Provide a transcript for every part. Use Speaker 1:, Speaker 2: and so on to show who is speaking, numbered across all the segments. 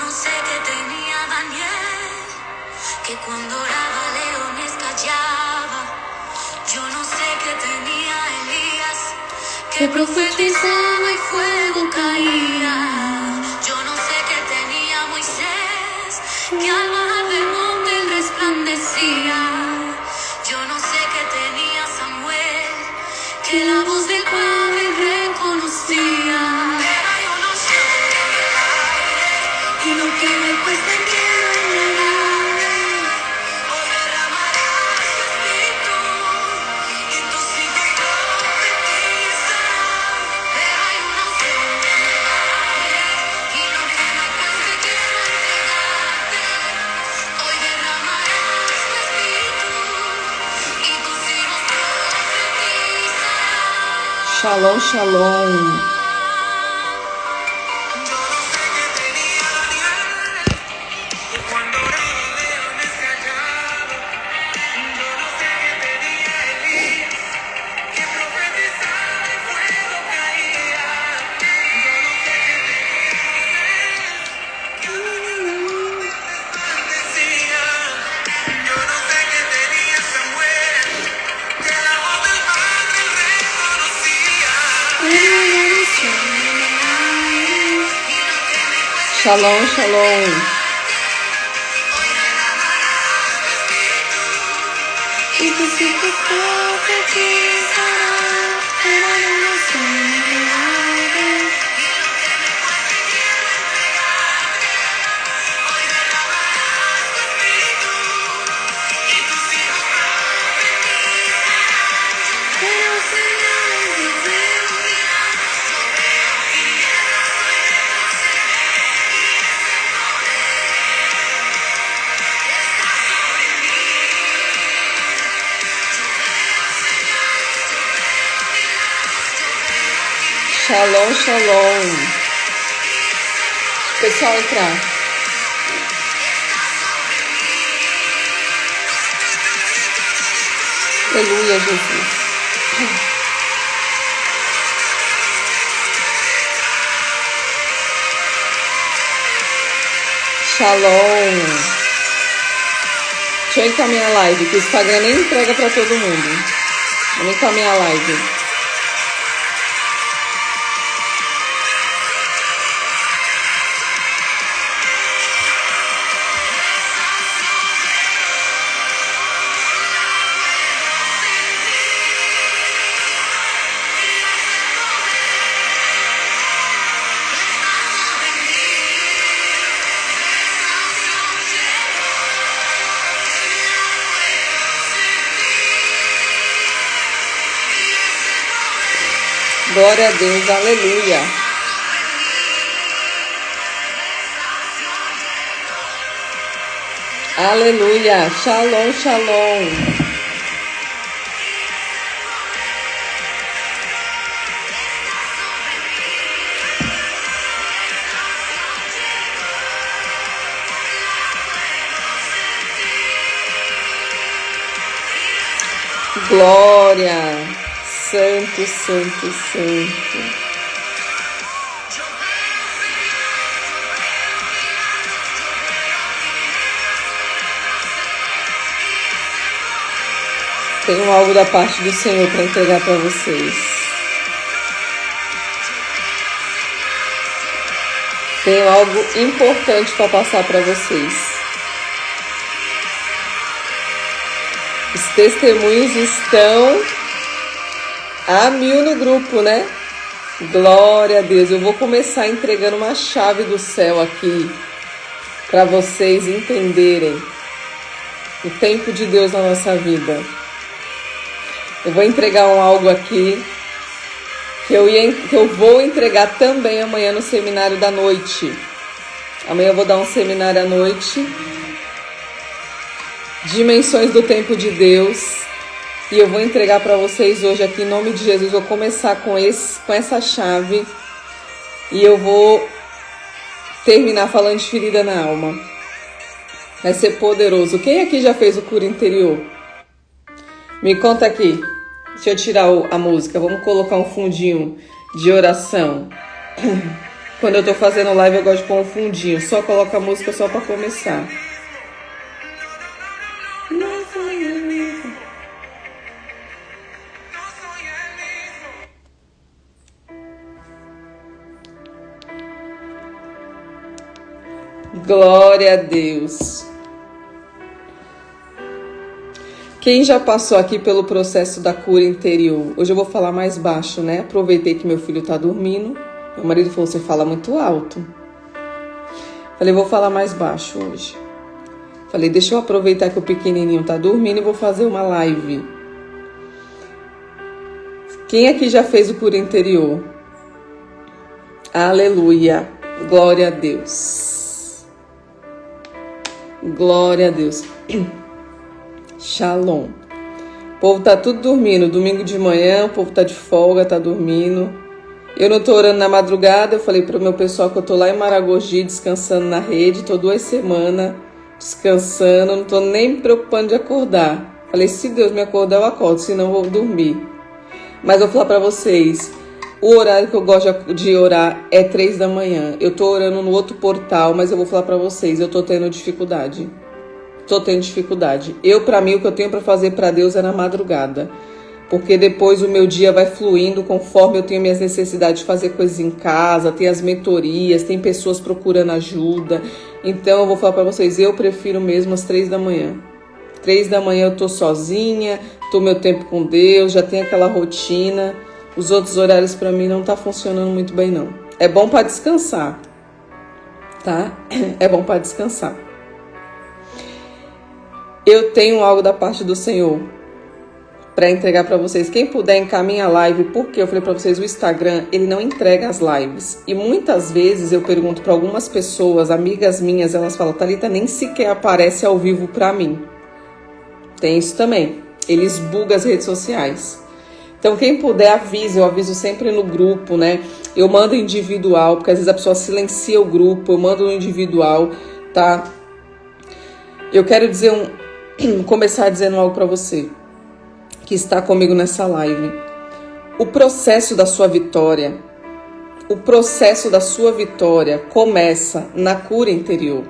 Speaker 1: no sé qué tenía Daniel, que cuando oraba leones callaba. Yo no sé qué tenía Elías, que profetizaba y fuego caía. Yo no sé qué tenía Moisés, que al bajar del monte él resplandecía. Yo no sé qué tenía Samuel, que la voz del Padre reconocía. Pero hay uno solo y lo que me cuesta quiero negar. Hoy derramarás tu espíritu y tus hijos profetizarán. Pero hay uno solo y lo que me cuesta quiero entregarte. Hoy derramarás tu espíritu y tus hijos profetizarán.
Speaker 2: Shalom, shalom. Shalom, shalom.
Speaker 1: Y tus hijos profetizarán, pero yo no soy milagre. Y lo que me cueste quiero entregarte. Hoy derramarás tu espíritu y tus hijos profetizarán. Pero señales yo veo milagros, yo veo tinieblas, soy de los que ve. Y ese poder está sobre mí.
Speaker 2: Shalom, shalom. Pessoal, entrar. Aleluia, Jesus. Shalom. Deixa eu encaminhar a live, que o Instagram nem entrega para todo mundo. Vamos encaminhar a live. Glória a Deus, aleluia. Aleluia, shalom, shalom. Glória. Santo, santo, santo. Tenho algo da parte do Senhor para entregar para vocês. Tenho algo importante para passar para vocês. Os testemunhos estão a 1000 no grupo, né? Glória a Deus. Eu vou começar entregando uma chave do céu aqui para vocês entenderem o tempo de Deus na nossa vida. Eu vou entregar algo aqui que eu vou entregar também amanhã no seminário da noite. Amanhã eu vou dar um seminário à noite. Dimensões do tempo de Deus. E eu vou entregar para vocês hoje aqui em nome de Jesus. Vou começar com essa chave. E eu vou terminar falando de ferida na alma. Vai ser poderoso. Quem aqui já fez o cura interior? Me conta aqui. Deixa eu tirar a música. Vamos colocar um fundinho de oração. Quando eu tô fazendo live, eu gosto de pôr um fundinho. Só coloco a música só pra começar. Glória a Deus. Quem já passou aqui pelo processo da cura interior? Hoje eu vou falar mais baixo, né? Aproveitei que meu filho tá dormindo. Meu marido falou, você fala muito alto. Falei, vou falar mais baixo hoje. Falei, deixa eu aproveitar que o pequenininho tá dormindo e vou fazer uma live. Quem aqui já fez o cura interior? Aleluia. Glória a Deus. Glória a Deus. Shalom. O povo tá tudo dormindo. Domingo de manhã, o povo tá de folga, tá dormindo. Eu não tô orando na madrugada. Eu falei pro meu pessoal que eu tô lá em Maragogi, descansando na rede. Tô 2 semanas descansando. Não tô nem me preocupando de acordar. Falei, se Deus me acordar, eu acordo. Senão eu vou dormir. Mas eu vou falar pra vocês. O horário que eu gosto de orar é 3 da manhã. Eu tô orando no outro portal, mas eu vou falar pra vocês. Eu tô tendo dificuldade. Pra mim, o que eu tenho pra fazer pra Deus é na madrugada. Porque depois o meu dia vai fluindo conforme eu tenho minhas necessidades de fazer coisas em casa, tem as mentorias, tem pessoas procurando ajuda. Então eu vou falar pra vocês, eu prefiro mesmo às 3 da manhã. 3 da manhã eu tô sozinha, tô meu tempo com Deus, já tem aquela rotina. Os outros horários pra mim não tá funcionando muito bem não. É bom pra descansar, tá? É bom pra descansar. Eu tenho algo da parte do Senhor para entregar para vocês. Quem puder, encaminha a live, porque eu falei para vocês, o Instagram, ele não entrega as lives. E muitas vezes eu pergunto para algumas pessoas, amigas minhas, elas falam, Thalita, nem sequer aparece ao vivo para mim. Tem isso também. Eles bugam as redes sociais. Então, quem puder, avisa. Eu aviso sempre no grupo, né? Eu mando individual, porque às vezes a pessoa silencia o grupo. Eu mando no individual, tá? Eu quero dizer começar dizendo algo para você que está comigo nessa live. O processo da sua vitória começa na cura interior.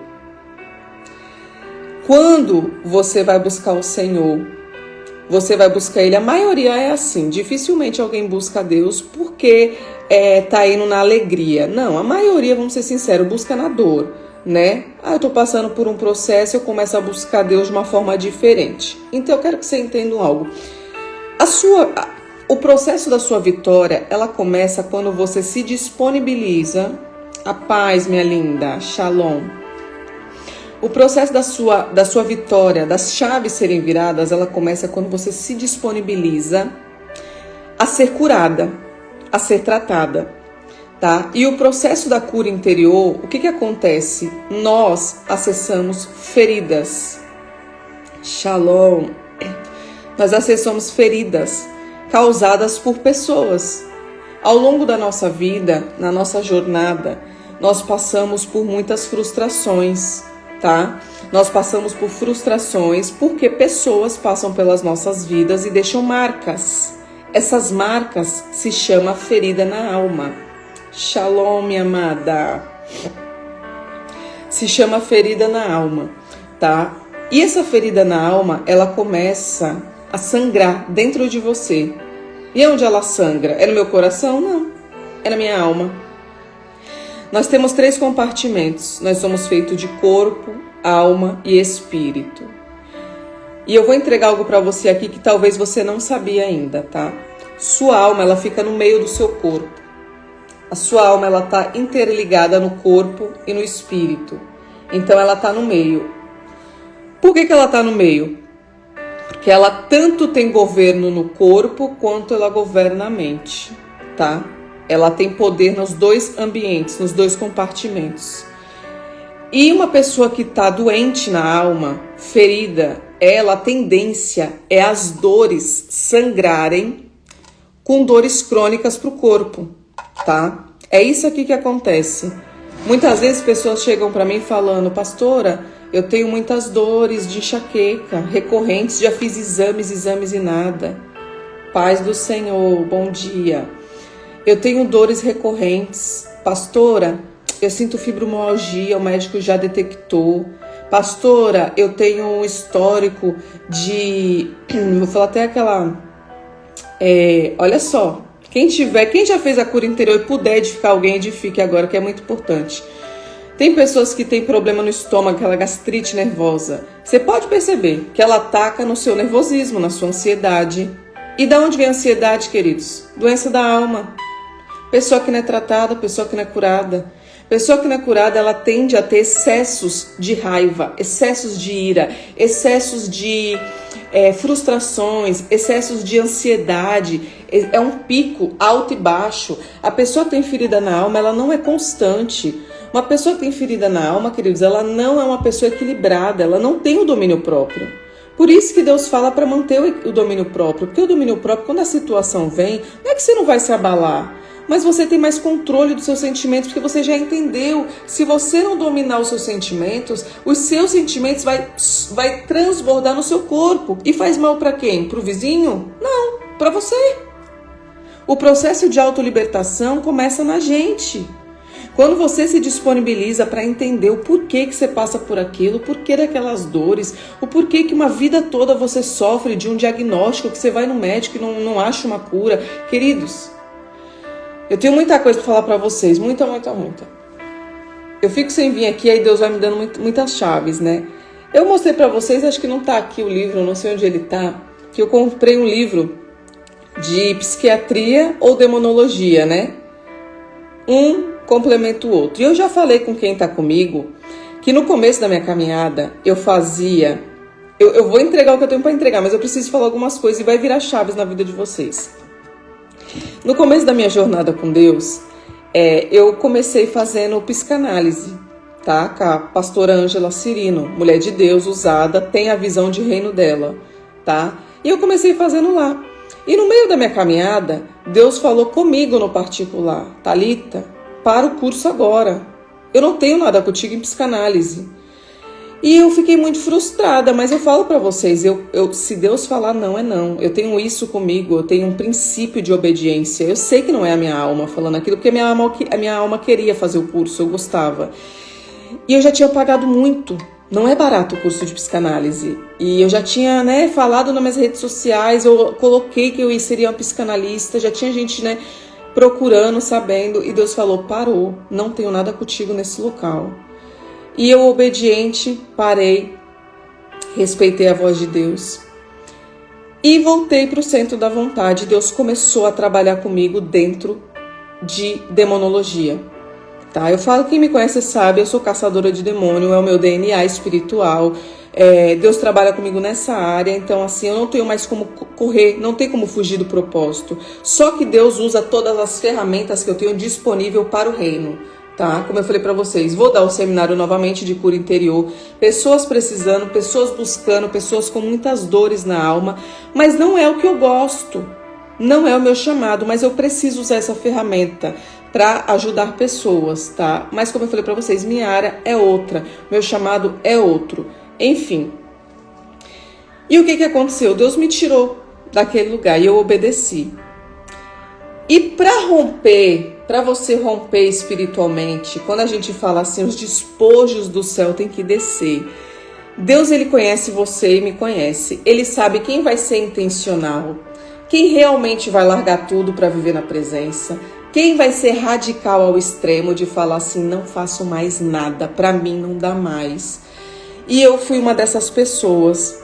Speaker 2: Quando você vai buscar o Senhor, você vai buscar Ele. A maioria é assim. Dificilmente alguém busca Deus porque tá indo na alegria. Não, a maioria, vamos ser sinceros, busca na dor, né? Eu tô passando por um processo, eu começo a buscar Deus de uma forma diferente. Então eu quero que você entenda algo. O processo da sua vitória, ela começa quando você se disponibiliza. A paz, minha linda, shalom. O processo da sua vitória, das chaves serem viradas, ela começa quando você se disponibiliza a ser curada, a ser tratada, tá? E o processo da cura interior, o que acontece? Nós acessamos feridas. Shalom. Nós acessamos feridas causadas por pessoas. Ao longo da nossa vida, na nossa jornada, nós passamos por muitas frustrações, tá? Nós passamos por frustrações porque pessoas passam pelas nossas vidas e deixam marcas. Essas marcas se chamam ferida na alma. Shalom, minha amada. Se chama ferida na alma, tá? E essa ferida na alma, ela começa a sangrar dentro de você. E onde ela sangra? É no meu coração? Não. É na minha alma. Nós temos 3 compartimentos. Nós somos feitos de corpo, alma e espírito. E eu vou entregar algo para você aqui que talvez você não sabia ainda, tá? Sua alma, ela fica no meio do seu corpo. A sua alma, ela tá interligada no corpo e no espírito. Então ela tá no meio. Por que ela tá no meio? Porque ela tanto tem governo no corpo quanto ela governa a mente, tá? Ela tem poder nos 2 ambientes, nos 2 compartimentos. E uma pessoa que está doente na alma, ferida, a tendência é as dores sangrarem com dores crônicas para o corpo, tá? É isso aqui que acontece. Muitas vezes pessoas chegam para mim falando, pastora, eu tenho muitas dores de enxaqueca recorrentes, já fiz exames e nada. Paz do Senhor, bom dia. Eu tenho dores recorrentes, pastora, eu sinto fibromialgia, o médico já detectou. Pastora, eu tenho um histórico de... Vou falar até aquela... olha só, quem já fez a cura interior e puder edificar alguém, edifique agora, que é muito importante. Tem pessoas que têm problema no estômago, aquela gastrite nervosa. Você pode perceber que ela ataca no seu nervosismo, na sua ansiedade. E da onde vem a ansiedade, queridos? Doença da alma. Pessoa que não é tratada, pessoa que não é curada. Pessoa que não é curada, ela tende a ter excessos de raiva, excessos de ira, excessos de frustrações, excessos de ansiedade. É um pico alto e baixo. A pessoa que tem ferida na alma, ela não é constante. Uma pessoa que tem ferida na alma, queridos, ela não é uma pessoa equilibrada, ela não tem o domínio próprio. Por isso que Deus fala para manter o domínio próprio. Porque o domínio próprio, quando a situação vem, não é que você não vai se abalar, mas você tem mais controle dos seus sentimentos, porque você já entendeu. Se você não dominar os seus sentimentos vai transbordar no seu corpo. E faz mal para quem? Para o vizinho? Não, para você. O processo de autolibertação começa na gente. Quando você se disponibiliza para entender o porquê que você passa por aquilo, o porquê daquelas dores, o porquê que uma vida toda você sofre de um diagnóstico, que você vai no médico e não acha uma cura. Queridos, eu tenho muita coisa para falar para vocês, muita. Eu fico sem vir aqui, aí Deus vai me dando muitas chaves, né? Eu mostrei para vocês, acho que não tá aqui o livro, não sei onde ele tá, que eu comprei um livro de psiquiatria ou demonologia, né? Um complementa o outro. E eu já falei com quem tá comigo que no começo da minha caminhada eu fazia... Eu vou entregar o que eu tenho para entregar, mas eu preciso falar algumas coisas e vai virar chaves na vida de vocês. No começo da minha jornada com Deus, eu comecei fazendo psicanálise, tá? Com a pastora Ângela Cirino, mulher de Deus, usada, tem a visão de reino dela, tá? E eu comecei fazendo lá. E no meio da minha caminhada, Deus falou comigo no particular: Thalita, para o curso agora. Eu não tenho nada contigo em psicanálise. E eu fiquei muito frustrada, mas eu falo para vocês, se Deus falar não, é não. Eu tenho isso comigo, eu tenho um princípio de obediência. Eu sei que não é a minha alma falando aquilo, porque a minha alma queria fazer o curso, eu gostava. E eu já tinha pagado muito. Não é barato o curso de psicanálise. E eu já tinha, falado nas minhas redes sociais, eu coloquei que eu seria uma psicanalista, já tinha gente, procurando, sabendo, e Deus falou: parou, não tenho nada contigo nesse local. E eu, obediente, parei, respeitei a voz de Deus e voltei para o centro da vontade. Deus começou a trabalhar comigo dentro de demonologia, tá? Eu falo, quem me conhece sabe, eu sou caçadora de demônio, é o meu DNA espiritual. Deus trabalha comigo nessa área, então assim, eu não tenho mais como correr, não tenho como fugir do propósito. Só que Deus usa todas as ferramentas que eu tenho disponível para o reino, tá? Como eu falei para vocês, vou dar o seminário novamente de cura interior, pessoas precisando, pessoas buscando, pessoas com muitas dores na alma, mas não é o que eu gosto, não é o meu chamado, mas eu preciso usar essa ferramenta para ajudar pessoas, tá? Mas como eu falei para vocês, minha área é outra, meu chamado é outro. Enfim, e o que aconteceu? Deus me tirou daquele lugar e eu obedeci. E para você romper espiritualmente, quando a gente fala assim, os despojos do céu tem que descer. Deus, ele conhece você e me conhece. Ele sabe quem vai ser intencional, quem realmente vai largar tudo para viver na presença, quem vai ser radical ao extremo de falar assim, não faço mais nada, para mim não dá mais. E eu fui uma dessas pessoas.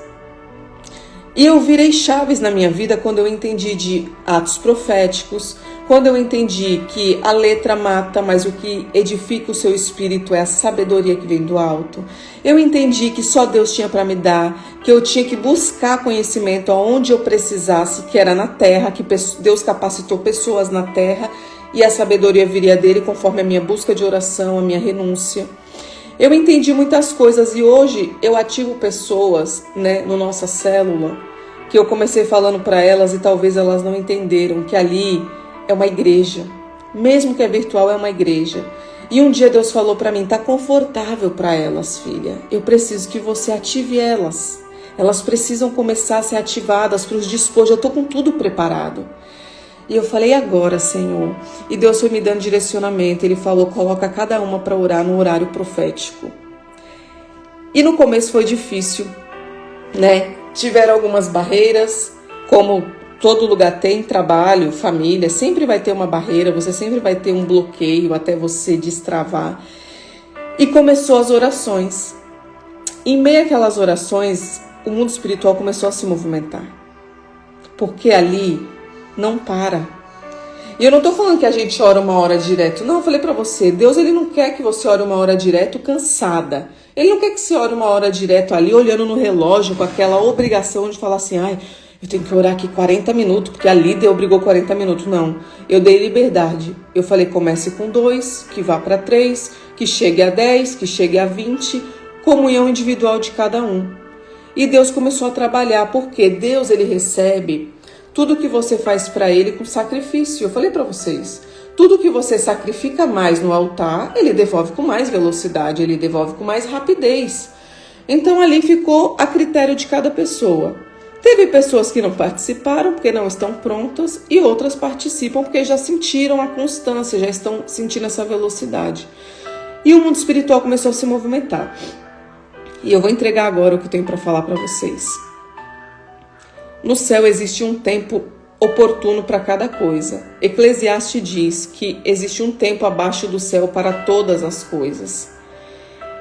Speaker 2: E eu virei chaves na minha vida quando eu entendi de atos proféticos, quando eu entendi que a letra mata, mas o que edifica o seu espírito é a sabedoria que vem do alto. Eu entendi que só Deus tinha para me dar, que eu tinha que buscar conhecimento aonde eu precisasse, que era na terra, que Deus capacitou pessoas na terra e a sabedoria viria dele conforme a minha busca de oração, a minha renúncia. Eu entendi muitas coisas e hoje eu ativo pessoas, no nossa célula, que eu comecei falando para elas e talvez elas não entenderam que ali é uma igreja, mesmo que é virtual, é uma igreja. E um dia Deus falou para mim, tá confortável para elas, filha, eu preciso que você ative elas. Elas precisam começar a ser ativadas para os despojos, eu tô com tudo preparado. E eu falei, agora, Senhor? E Deus foi me dando direcionamento. Ele falou, coloca cada uma para orar no horário profético. E no começo foi difícil, né? Tiveram algumas barreiras, como todo lugar tem, trabalho, família, sempre vai ter uma barreira, você sempre vai ter um bloqueio até você destravar. E começou as orações. Em meio àquelas orações, o mundo espiritual começou a se movimentar. Porque ali não para. E eu não estou falando que a gente ora uma hora direto. Não, eu falei para você, Deus ele não quer que você ore uma hora direto cansada. Ele não quer que você ore uma hora direto ali, olhando no relógio, com aquela obrigação de falar assim, ai, eu tenho que orar aqui 40 minutos, porque a líder obrigou 40 minutos. Não, eu dei liberdade. Eu falei, comece com 2, que vá para 3, que chegue a 10, que chegue a 20, comunhão individual de cada um. E Deus começou a trabalhar, porque Deus ele recebe tudo que você faz para ele com sacrifício. Eu falei para vocês, tudo que você sacrifica mais no altar, ele devolve com mais velocidade, ele devolve com mais rapidez. Então ali ficou a critério de cada pessoa. Teve pessoas que não participaram porque não estão prontas e outras participam porque já sentiram a constância, já estão sentindo essa velocidade. E o mundo espiritual começou a se movimentar. E eu vou entregar agora o que eu tenho para falar para vocês. No céu existe um tempo oportuno para cada coisa. Eclesiastes diz que existe um tempo abaixo do céu para todas as coisas.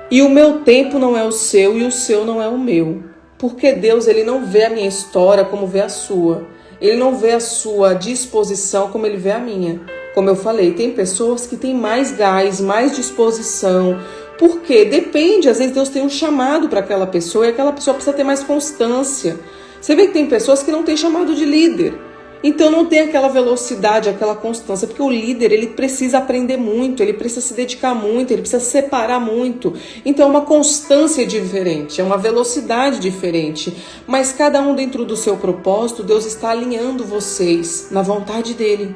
Speaker 2: E o meu tempo não é o seu e o seu não é o meu. Porque Deus ele não vê a minha história como vê a sua. Ele não vê a sua disposição como ele vê a minha. Como eu falei, tem pessoas que têm mais gás, mais disposição. Porque depende, às vezes Deus tem um chamado para aquela pessoa e aquela pessoa precisa ter mais constância. Você vê que tem pessoas que não têm chamado de líder. Então não tem aquela velocidade, aquela constância, porque o líder ele precisa aprender muito, ele precisa se dedicar muito, ele precisa separar muito. Então é uma constância diferente, é uma velocidade diferente. Mas cada um dentro do seu propósito, Deus está alinhando vocês na vontade dele.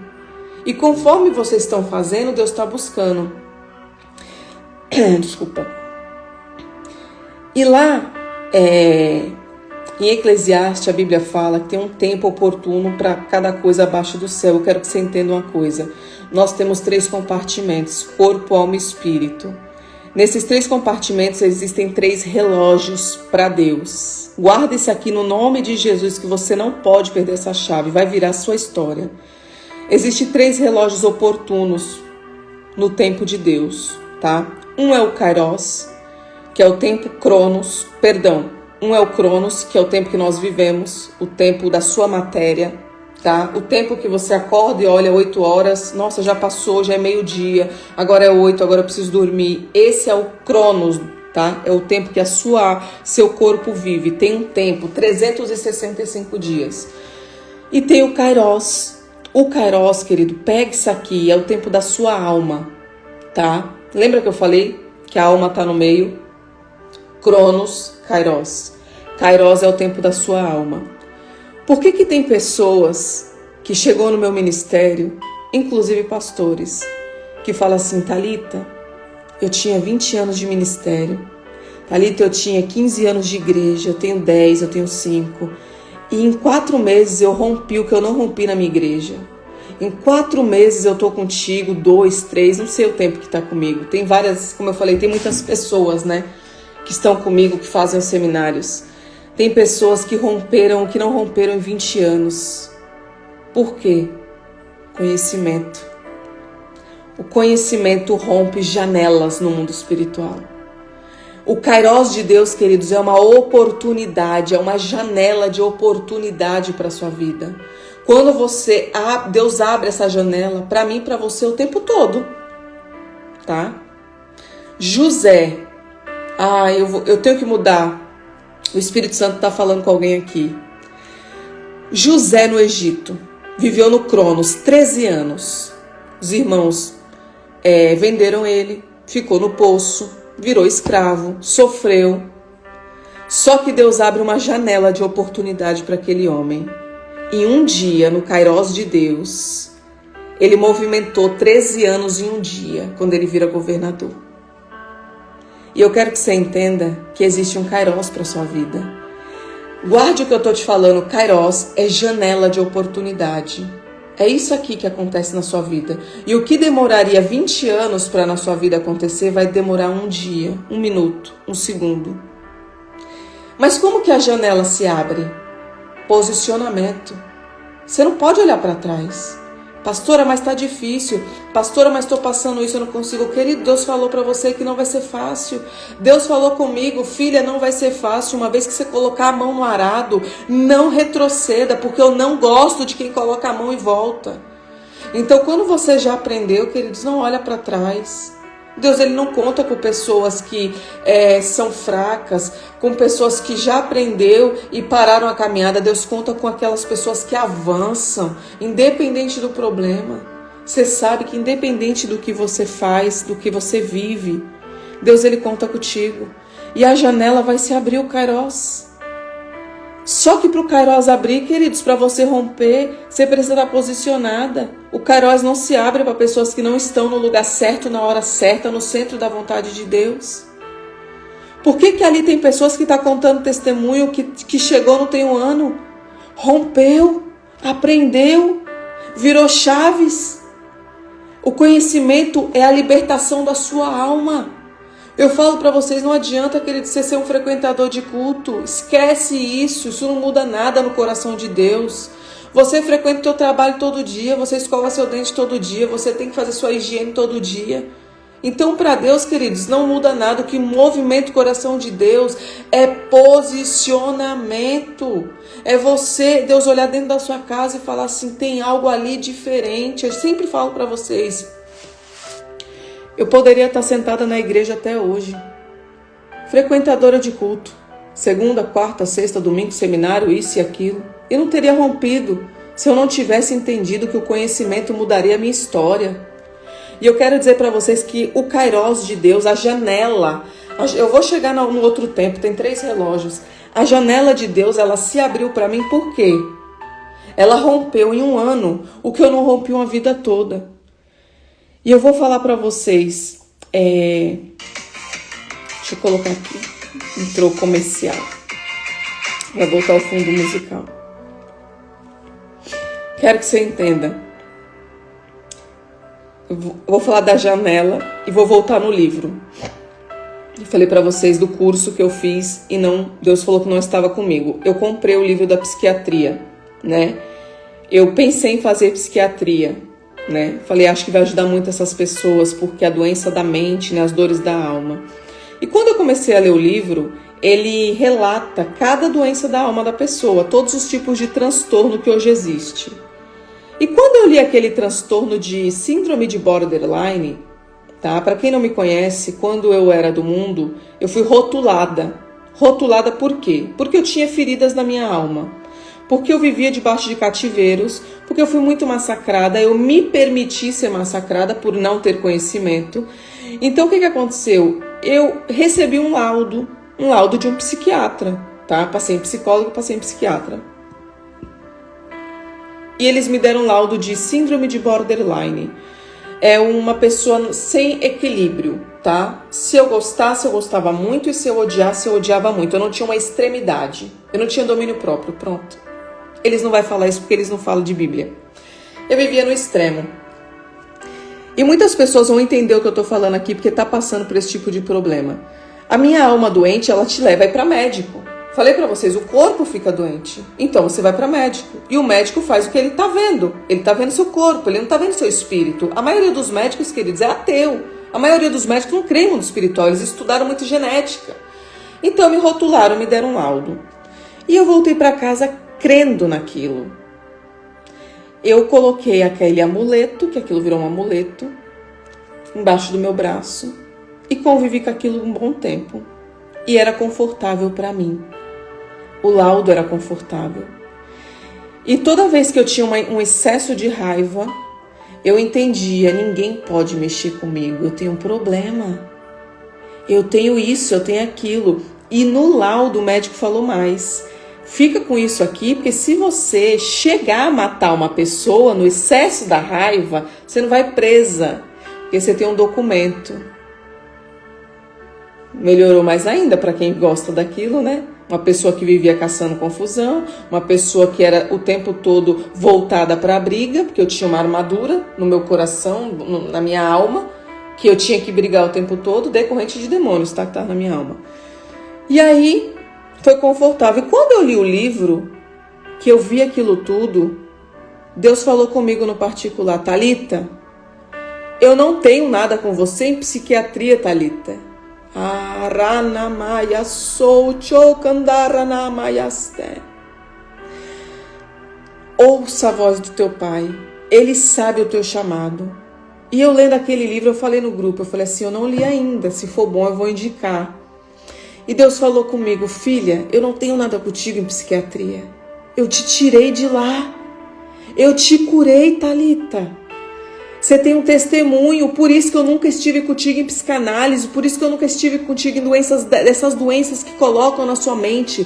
Speaker 2: E conforme vocês estão fazendo, Deus está buscando. Desculpa. E lá, em Eclesiastes, a Bíblia fala que tem um tempo oportuno para cada coisa abaixo do céu. Eu quero que você entenda uma coisa. Nós temos 3 compartimentos, corpo, alma e espírito. Nesses 3 compartimentos existem 3 relógios para Deus. Guarda isso aqui no nome de Jesus, que você não pode perder essa chave, vai virar a sua história. Existem 3 relógios oportunos no tempo de Deus, tá? Um é o Kairos, que é o tempo Cronos, Um é o Cronos, que é o tempo que nós vivemos, o tempo da sua matéria, tá? O tempo que você acorda e olha 8 horas, nossa, já passou, já é meio-dia, agora é 8, agora eu preciso dormir. Esse é o Cronos, tá? É o tempo que seu corpo vive. Tem um tempo, 365 dias. E tem o Kairos. O Kairos, querido, pega isso aqui, é o tempo da sua alma, tá? Lembra que eu falei que a alma tá no meio? Cronos, Kairos. Kairos é o tempo da sua alma. Por que tem pessoas que chegou no meu ministério, inclusive pastores, que falam assim, Thalita, eu tinha 20 anos de ministério. Thalita, eu tinha 15 anos de igreja, eu tenho 10, eu tenho 5. E em 4 meses eu rompi o que eu não rompi na minha igreja. Em 4 meses eu tô contigo, 2, 3, não sei o tempo que tá comigo. Tem várias, como eu falei, tem muitas pessoas, né? Que estão comigo, que fazem os seminários. Tem pessoas que não romperam em 20 anos. Por quê? Conhecimento. O conhecimento rompe janelas no mundo espiritual. O Kairos de Deus, queridos, é uma oportunidade, é uma janela de oportunidade para a sua vida. Quando Deus abre essa janela, para mim e para você o tempo todo, tá? José, eu tenho que mudar. O Espírito Santo está falando com alguém aqui. José no Egito, viveu no Cronos 13 anos. Os irmãos venderam ele, ficou no poço, virou escravo, sofreu. Só que Deus abre uma janela de oportunidade para aquele homem. E um dia, no Kairos de Deus, ele movimentou 13 anos em um dia, quando ele vira governador. E eu quero que você entenda que existe um Kairos para a sua vida. Guarde o que eu estou te falando. Kairos é janela de oportunidade. É isso aqui que acontece na sua vida. E o que demoraria 20 anos para na sua vida acontecer, vai demorar um dia, 1 minuto, 1 segundo. Mas como que a janela se abre? Posicionamento. Você não pode olhar para trás. Pastora, mas tá difícil. Pastora, mas estou passando isso, eu não consigo. Querido, Deus falou para você que não vai ser fácil. Deus falou comigo, filha, não vai ser fácil. Uma vez que você colocar a mão no arado, não retroceda, porque eu não gosto de quem coloca a mão e volta. Então, quando você já aprendeu, queridos, não olha para trás. Deus, ele não conta com pessoas que são fracas, com pessoas que já aprendeu e pararam a caminhada. Deus conta com aquelas pessoas que avançam, independente do problema. Você sabe que independente do que você faz, do que você vive, Deus, ele conta contigo. E a janela vai se abrir, o Kairos. Só que para o Kairos abrir, queridos, para você romper, você precisa estar posicionada. O Kairos não se abre para pessoas que não estão no lugar certo, na hora certa, no centro da vontade de Deus. Por que ali tem pessoas que estão contando testemunho que chegou não tem um ano? Rompeu, aprendeu, virou chaves. O conhecimento é a libertação da sua alma. Eu falo para vocês, não adianta, querido, você ser um frequentador de culto. Esquece isso não muda nada no coração de Deus. Você frequenta o seu trabalho todo dia, você escova seu dente todo dia, você tem que fazer sua higiene todo dia. Então, para Deus, queridos, não muda nada. O que movimenta o coração de Deus é posicionamento. É você, Deus, olhar dentro da sua casa e falar assim, tem algo ali diferente. Eu sempre falo para vocês, eu poderia estar sentada na igreja até hoje, frequentadora de culto, segunda, quarta, sexta, domingo, seminário, isso e aquilo. E não teria rompido se eu não tivesse entendido que o conhecimento mudaria a minha história. E eu quero dizer para vocês que o Kairos de Deus, a janela, eu vou chegar no outro tempo, tem 3 relógios. A janela de Deus, ela se abriu para mim por quê? Ela rompeu em 1 ano o que eu não rompi uma vida toda. E eu vou falar para vocês, deixa eu colocar aqui, entrou comercial, vai voltar ao fundo musical. Quero que você entenda, eu vou falar da janela e vou voltar no livro. Eu falei para vocês do curso que eu fiz e Deus falou que não estava comigo. Eu comprei o livro da psiquiatria, né? Eu pensei em fazer psiquiatria. Falei, acho que vai ajudar muito essas pessoas, porque a doença da mente, né, as dores da alma. E quando eu comecei a ler o livro, ele relata cada doença da alma da pessoa, todos os tipos de transtorno que hoje existe. E quando eu li aquele transtorno de síndrome de borderline, tá? Para quem não me conhece, quando eu era do mundo, eu fui rotulada. Rotulada por quê? Porque eu tinha feridas na minha alma. Porque eu vivia debaixo de cativeiros, porque eu fui muito massacrada, eu me permiti ser massacrada por não ter conhecimento. Então o que aconteceu? Eu recebi um laudo de um psiquiatra, tá? Passei em psicólogo, passei em psiquiatra. E eles me deram um laudo de síndrome de borderline. É uma pessoa sem equilíbrio, tá? Se eu gostasse, eu gostava muito, e se eu odiasse, eu odiava muito. Eu não tinha uma extremidade, eu não tinha domínio próprio, pronto. Eles não vão falar isso porque eles não falam de Bíblia. Eu vivia no extremo. E muitas pessoas vão entender o que eu estou falando aqui porque está passando por esse tipo de problema. A minha alma doente, ela te leva a ir para médico. Falei para vocês, o corpo fica doente. Então você vai para médico. E o médico faz o que ele está vendo. Ele está vendo seu corpo, ele não está vendo seu espírito. A maioria dos médicos, queridos, é ateu. A maioria dos médicos não crê em mundo espiritual. Eles estudaram muito genética. Então me rotularam, me deram um laudo. E eu voltei para casa crendo naquilo. Eu coloquei aquele amuleto, que aquilo virou um amuleto, embaixo do meu braço e convivi com aquilo um bom tempo. E era confortável para mim. O laudo era confortável. E toda vez que eu tinha um excesso de raiva, eu entendia, ninguém pode mexer comigo, eu tenho um problema. Eu tenho isso, eu tenho aquilo. E no laudo o médico falou mais. Fica com isso aqui, porque se você chegar a matar uma pessoa no excesso da raiva, você não vai presa, porque você tem um documento. Melhorou mais ainda para quem gosta daquilo, né? uma pessoa que vivia caçando confusão, uma pessoa que era o tempo todo voltada para a briga, porque eu tinha uma armadura no meu coração, na minha alma, que eu tinha que brigar o tempo todo, decorrente de demônios, tá? Que tá na minha alma. E aí, foi confortável. E quando eu li o livro, que eu vi aquilo tudo, Deus falou comigo no particular: Thalita, eu não tenho nada com você em psiquiatria, Thalita. Aranamaya sou chokandaranamayasté. Ouça a voz do teu pai, ele sabe o teu chamado. E eu lendo aquele livro, eu falei no grupo, eu falei assim: eu não li ainda, se for bom eu vou indicar. E Deus falou comigo: filha, eu não tenho nada contigo em psiquiatria, eu te tirei de lá, eu te curei, Thalita. Você tem um testemunho, por isso que eu nunca estive contigo em psicanálise, por isso que eu nunca estive contigo em dessas doenças que colocam na sua mente,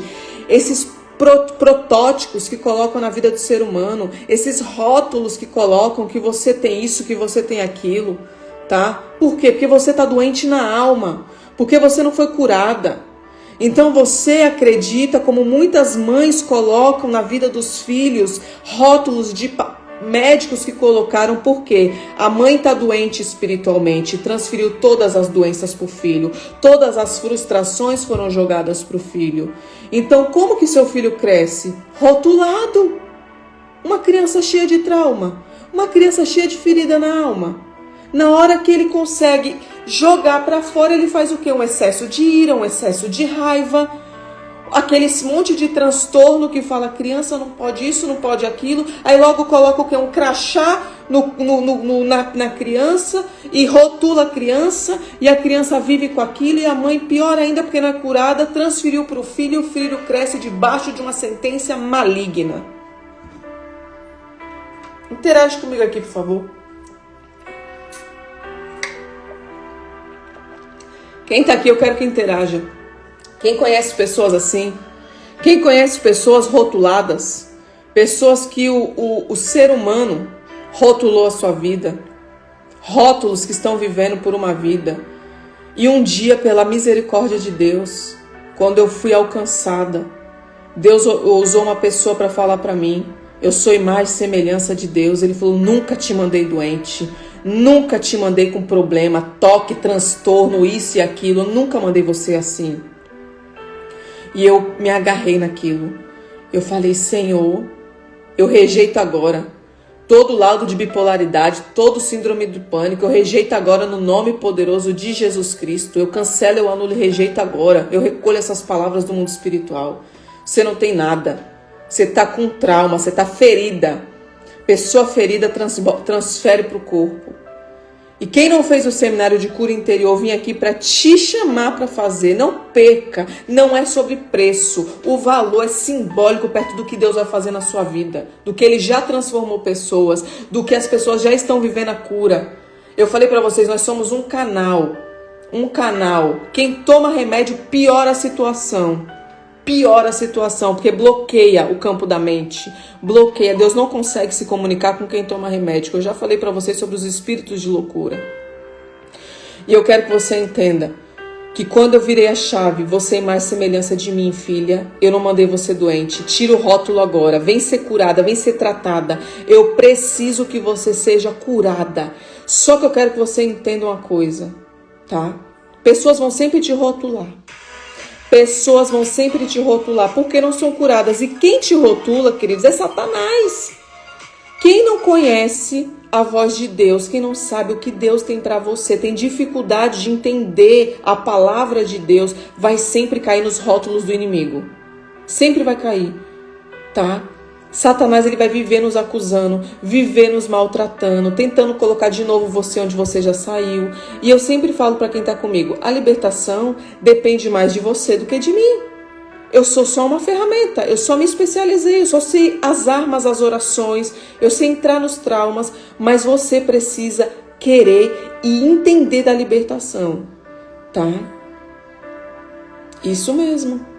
Speaker 2: esses protótipos que colocam na vida do ser humano, esses rótulos que colocam que você tem isso, que você tem aquilo, tá? Por quê? Porque você tá doente na alma, porque você não foi curada. Então você acredita, como muitas mães colocam na vida dos filhos, rótulos de médicos que colocaram, porque a mãe está doente espiritualmente, transferiu todas as doenças para o filho, todas as frustrações foram jogadas para o filho. Então como que seu filho cresce? Rotulado. Uma criança cheia de trauma, uma criança cheia de ferida na alma. Na hora que ele consegue jogar para fora, ele faz o quê? Um excesso de ira, um excesso de raiva, aquele monte de transtorno que fala: criança não pode isso, não pode aquilo. Aí logo coloca o quê? Um crachá na criança e rotula a criança, e a criança vive com aquilo, e a mãe, pior ainda porque não é curada, transferiu para o filho, e o filho cresce debaixo de uma sentença maligna. Interage comigo aqui, por favor. Quem tá aqui, eu quero que interaja. Quem conhece pessoas assim? Quem conhece pessoas rotuladas? Pessoas que o ser humano rotulou a sua vida. Rótulos que estão vivendo por uma vida. E um dia, pela misericórdia de Deus, quando eu fui alcançada, Deus usou uma pessoa para falar para mim: eu sou imagem e semelhança de Deus. Ele falou: nunca te mandei doente, nunca te mandei com problema, toque, transtorno, isso e aquilo. Nunca mandei você assim. E eu me agarrei naquilo. Eu falei: Senhor, eu rejeito agora todo laudo de bipolaridade, todo síndrome do pânico. Eu rejeito agora no nome poderoso de Jesus Cristo. Eu cancelo, eu anulo e rejeito agora. Eu recolho essas palavras do mundo espiritual. Você não tem nada. Você está com trauma, você está ferida. Pessoa ferida transfere para o corpo. E quem não fez o seminário de cura interior, vim aqui para te chamar para fazer. Não perca, não é sobre preço. O valor é simbólico perto do que Deus vai fazer na sua vida. Do que Ele já transformou pessoas, do que as pessoas já estão vivendo a cura. Eu falei para vocês, nós somos um canal. Um canal. Quem toma remédio piora a situação. Piora a situação, porque bloqueia o campo da mente, bloqueia. Deus não consegue se comunicar com quem toma remédio. Eu já falei para vocês sobre os espíritos de loucura. E eu quero que você entenda que quando eu virei a chave, você é mais semelhança de mim, filha. Eu não mandei você doente. Tira o rótulo agora. Vem ser curada, vem ser tratada. Eu preciso que você seja curada. Só que eu quero que você entenda uma coisa, tá? Pessoas vão sempre te rotular. Pessoas vão sempre te rotular porque não são curadas. E quem te rotula, queridos, é Satanás. Quem não conhece a voz de Deus, quem não sabe o que Deus tem para você, tem dificuldade de entender a palavra de Deus, vai sempre cair nos rótulos do inimigo. Sempre vai cair, tá? Satanás, ele vai viver nos acusando, viver nos maltratando, tentando colocar de novo você onde você já saiu. E eu sempre falo para quem tá comigo, a libertação depende mais de você do que de mim. Eu sou só uma ferramenta, eu só me especializei, eu só sei as armas, as orações, eu sei entrar nos traumas, mas você precisa querer e entender da libertação, tá? Isso mesmo.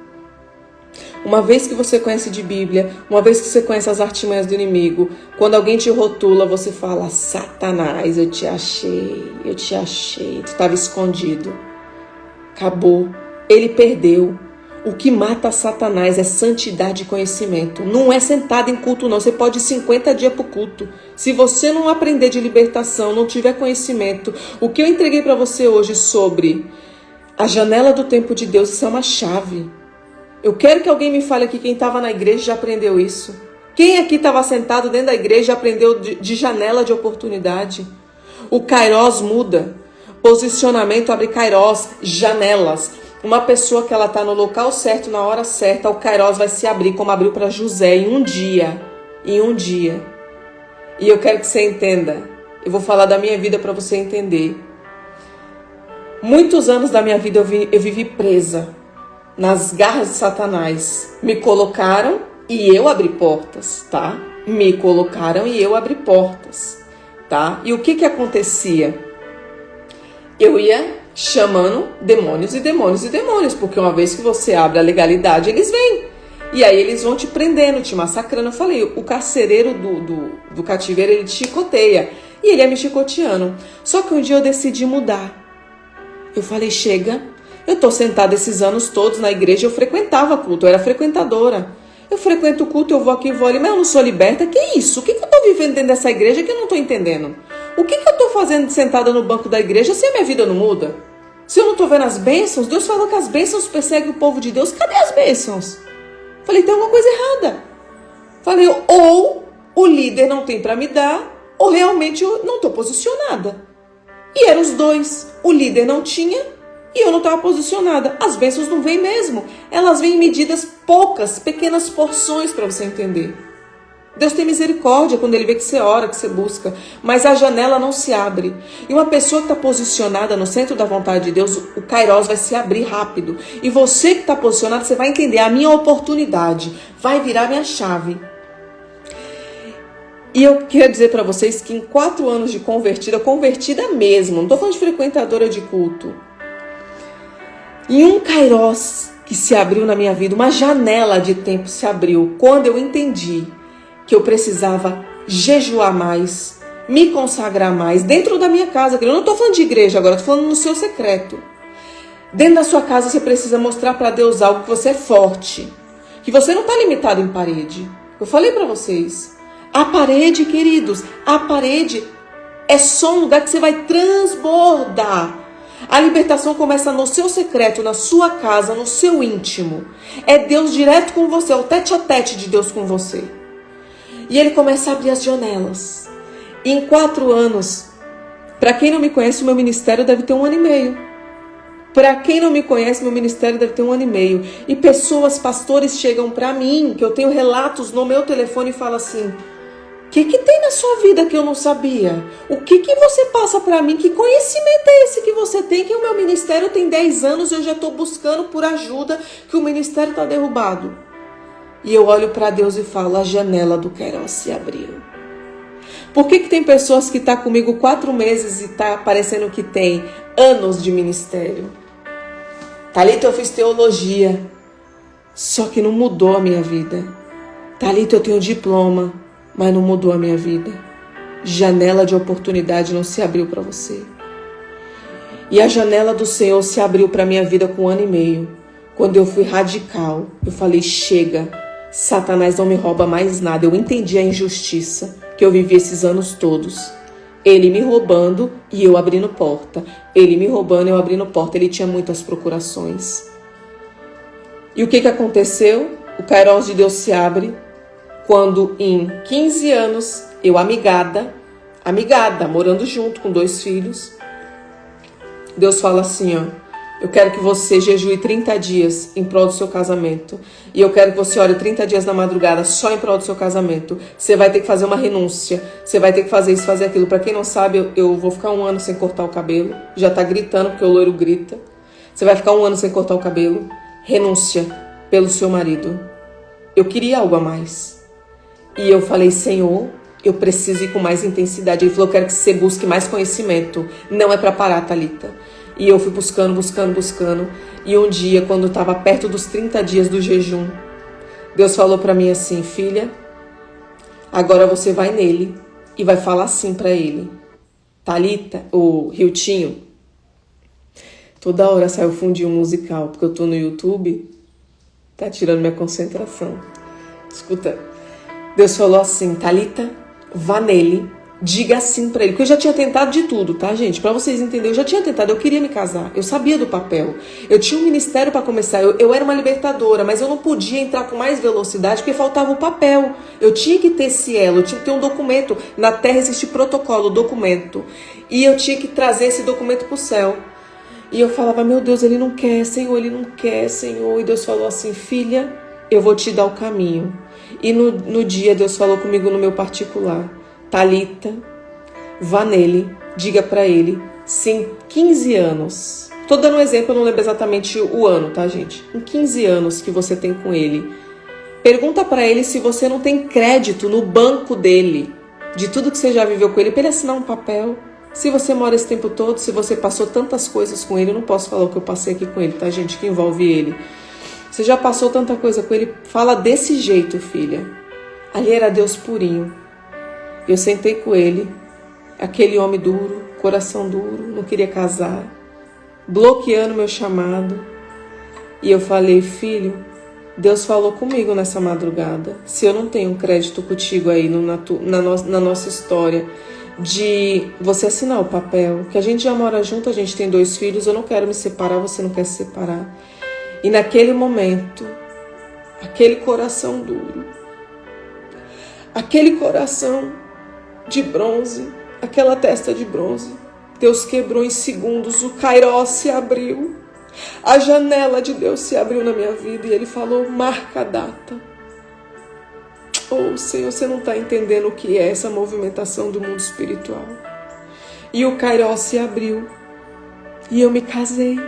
Speaker 2: Uma vez que você conhece de Bíblia, uma vez que você conhece as artimanhas do inimigo, quando alguém te rotula, você fala: Satanás, eu te achei, tu estava escondido. Acabou, ele perdeu. O que mata Satanás é santidade e conhecimento. Não é sentado em culto, não. Você pode ir 50 dias para o culto. Se você não aprender de libertação, não tiver conhecimento, o que eu entreguei para você hoje sobre a janela do tempo de Deus, isso é uma chave. Eu quero que alguém me fale aqui, quem estava na igreja já aprendeu isso. Quem aqui estava sentado dentro da igreja já aprendeu de janela de oportunidade. O Kairos muda. Posicionamento abre Kairos, janelas. Uma pessoa que ela está no local certo, na hora certa, o Kairos vai se abrir, como abriu para José em um dia. Em um dia. E eu quero que você entenda. Eu vou falar da minha vida para você entender. Muitos anos da minha vida eu vivi presa nas garras de Satanás. Me colocaram e eu abri portas, tá? Me colocaram e eu abri portas, tá? E o que acontecia? Eu ia chamando demônios e demônios e demônios, porque uma vez que você abre a legalidade, eles vêm. E aí eles vão te prendendo, te massacrando. Eu falei, o carcereiro do cativeiro, ele te chicoteia. E ele ia me chicoteando. Só que um dia eu decidi mudar. Eu falei, chega, eu tô sentada esses anos todos na igreja, eu frequentava culto, eu era frequentadora. Eu frequento o culto, eu vou aqui e vou ali, mas eu não sou liberta. Que isso? O que eu tô vivendo dentro dessa igreja que eu não tô entendendo? O que eu tô fazendo sentada no banco da igreja se a minha vida não muda? Se eu não tô vendo as bênçãos, Deus falou que as bênçãos perseguem o povo de Deus. Cadê as bênçãos? Falei, tem alguma coisa errada. Falei, ou o líder não tem para me dar, ou realmente eu não tô posicionada. E eram os dois. O líder não tinha e eu não estava posicionada. As bênçãos não vêm mesmo. Elas vêm em medidas poucas, pequenas porções para você entender. Deus tem misericórdia quando Ele vê que você ora, que você busca. Mas a janela não se abre. E uma pessoa que está posicionada no centro da vontade de Deus, o Kairos vai se abrir rápido. E você que está posicionado, você vai entender a minha oportunidade. Vai virar minha chave. E eu quero dizer para vocês que em 4 anos de convertida mesmo, não estou falando de frequentadora de culto, em um Kairos que se abriu na minha vida, uma janela de tempo se abriu, quando eu entendi que eu precisava jejuar mais, me consagrar mais, dentro da minha casa. Eu não estou falando de igreja agora, estou falando no seu secreto. Dentro da sua casa você precisa mostrar para Deus algo, que você é forte, que você não está limitado em parede. Eu falei para vocês, a parede, queridos, a parede é só um lugar que você vai transbordar. A libertação começa no seu secreto, na sua casa, no seu íntimo. É Deus direto com você, é o tete a tete de Deus com você. E Ele começa a abrir as janelas. E em 4 anos, para quem não me conhece, o meu ministério deve ter 1 ano e meio. Para quem não me conhece, meu ministério deve ter 1 ano e meio. E pessoas, pastores, chegam para mim, que eu tenho relatos no meu telefone e falam assim, o que tem na sua vida que eu não sabia? O que você passa para mim? Que conhecimento é esse que você tem? Que o meu ministério tem 10 anos e eu já estou buscando por ajuda, que o ministério está derrubado. E eu olho para Deus e falo, a janela do Kairos se abriu. Por que tem pessoas que estão comigo 4 meses e está parecendo que tem anos de ministério? Thalita, eu fiz teologia, só que não mudou a minha vida. Thalita, eu tenho diploma, mas não mudou a minha vida. Janela de oportunidade não se abriu para você. E a janela do Senhor se abriu para a minha vida com 1 ano e meio. Quando eu fui radical, eu falei, chega, Satanás não me rouba mais nada. Eu entendi a injustiça que eu vivi esses anos todos. Ele me roubando e eu abrindo porta. Ele me roubando e eu abrindo porta. Ele tinha muitas procurações. E o que aconteceu? O Kairos de Deus se abre quando em 15 anos, eu amigada, morando junto com 2 filhos, Deus fala assim, ó, eu quero que você jejue 30 dias em prol do seu casamento. E eu quero que você ore 30 dias na madrugada só em prol do seu casamento. Você vai ter que fazer uma renúncia. Você vai ter que fazer isso, fazer aquilo. Para quem não sabe, eu vou ficar 1 ano sem cortar o cabelo. Já tá gritando, porque o loiro grita. Você vai ficar 1 ano sem cortar o cabelo. Renúncia pelo seu marido. Eu queria algo a mais. E eu falei, Senhor, eu preciso ir com mais intensidade. Ele falou, eu quero que você busque mais conhecimento. Não é para parar, Thalita. E eu fui buscando. E um dia, quando estava perto dos 30 dias do jejum, Deus falou para mim assim, filha, agora você vai nele e vai falar assim para ele. Thalita, o Riltinho, toda hora sai o fundinho musical, porque eu tô no YouTube. Tá tirando minha concentração. Escuta, Deus falou assim: Thalita, vá nele, diga assim pra ele. Porque eu já tinha tentado de tudo, tá, gente? Pra vocês entenderem, eu já tinha tentado, eu queria me casar. Eu sabia do papel. Eu tinha um ministério pra começar. Eu era uma libertadora, mas eu não podia entrar com mais velocidade porque faltava o papel. Eu tinha que ter esse elo, eu tinha que ter um documento. Na terra existe protocolo, documento. E eu tinha que trazer esse documento pro céu. E eu falava: meu Deus, ele não quer, Senhor, ele não quer, Senhor. E Deus falou assim: filha, eu vou te dar o caminho. E no dia Deus falou comigo no meu particular: Thalita, vá nele, diga pra ele, se em 15 anos, tô dando um exemplo, eu não lembro exatamente o ano, tá, gente? Em 15 anos que você tem com ele, pergunta pra ele se você não tem crédito no banco dele, de tudo que você já viveu com ele, pra ele assinar um papel. Se você mora esse tempo todo, se você passou tantas coisas com ele, eu não posso falar o que eu passei aqui com ele, tá, gente, que envolve ele. Você já passou tanta coisa com ele, fala desse jeito, filha. Ali era Deus purinho. Eu sentei com ele, aquele homem duro, coração duro, não queria casar, bloqueando meu chamado. E eu falei: filho, Deus falou comigo nessa madrugada. Se eu não tenho crédito contigo aí na nossa história, de você assinar o papel, que a gente já mora junto, a gente tem 2 filhos, eu não quero me separar, você não quer se separar. E naquele momento, aquele coração duro, aquele coração de bronze, aquela testa de bronze, Deus quebrou em segundos, o Kairos se abriu, a janela de Deus se abriu na minha vida e Ele falou: marca a data. Oh, Senhor, você não está entendendo o que é essa movimentação do mundo espiritual. E o Kairos se abriu. E eu me casei.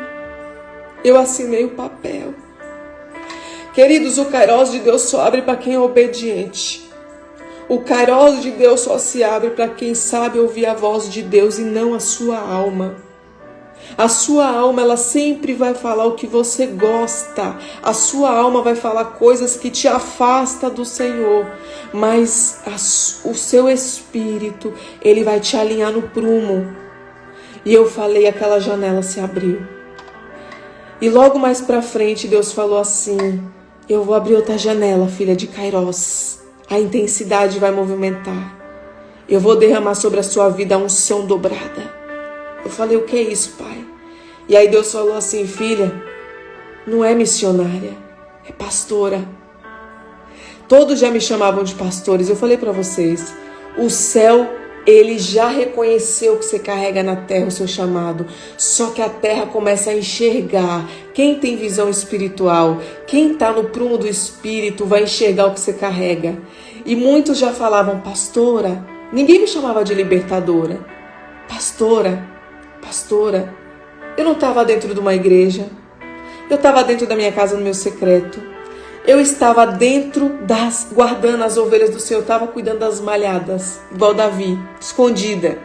Speaker 2: Eu assinei o papel. Queridos, o Kairos de Deus só abre para quem é obediente. O Kairos de Deus só se abre para quem sabe ouvir a voz de Deus e não a sua alma. A sua alma, ela sempre vai falar o que você gosta. A sua alma vai falar coisas que te afastam do Senhor. Mas o seu espírito, ele vai te alinhar no prumo. E eu falei, aquela janela se abriu. E logo mais pra frente, Deus falou assim: eu vou abrir outra janela, filha de Kairos. A intensidade vai movimentar. Eu vou derramar sobre a sua vida a unção dobrada. Eu falei: o que é isso, pai? E aí Deus falou assim: filha, não é missionária, é pastora. Todos já me chamavam de pastores. Eu falei para vocês, o céu, ele já reconheceu que você carrega na terra o seu chamado. Só que a terra começa a enxergar. Quem tem visão espiritual, quem está no prumo do espírito, vai enxergar o que você carrega. E muitos já falavam: pastora. Ninguém me chamava de libertadora. Pastora. Eu não estava dentro de uma igreja. Eu estava dentro da minha casa, no meu secreto. Eu estava dentro guardando as ovelhas do Senhor. Eu estava cuidando das malhadas, igual Davi, escondida.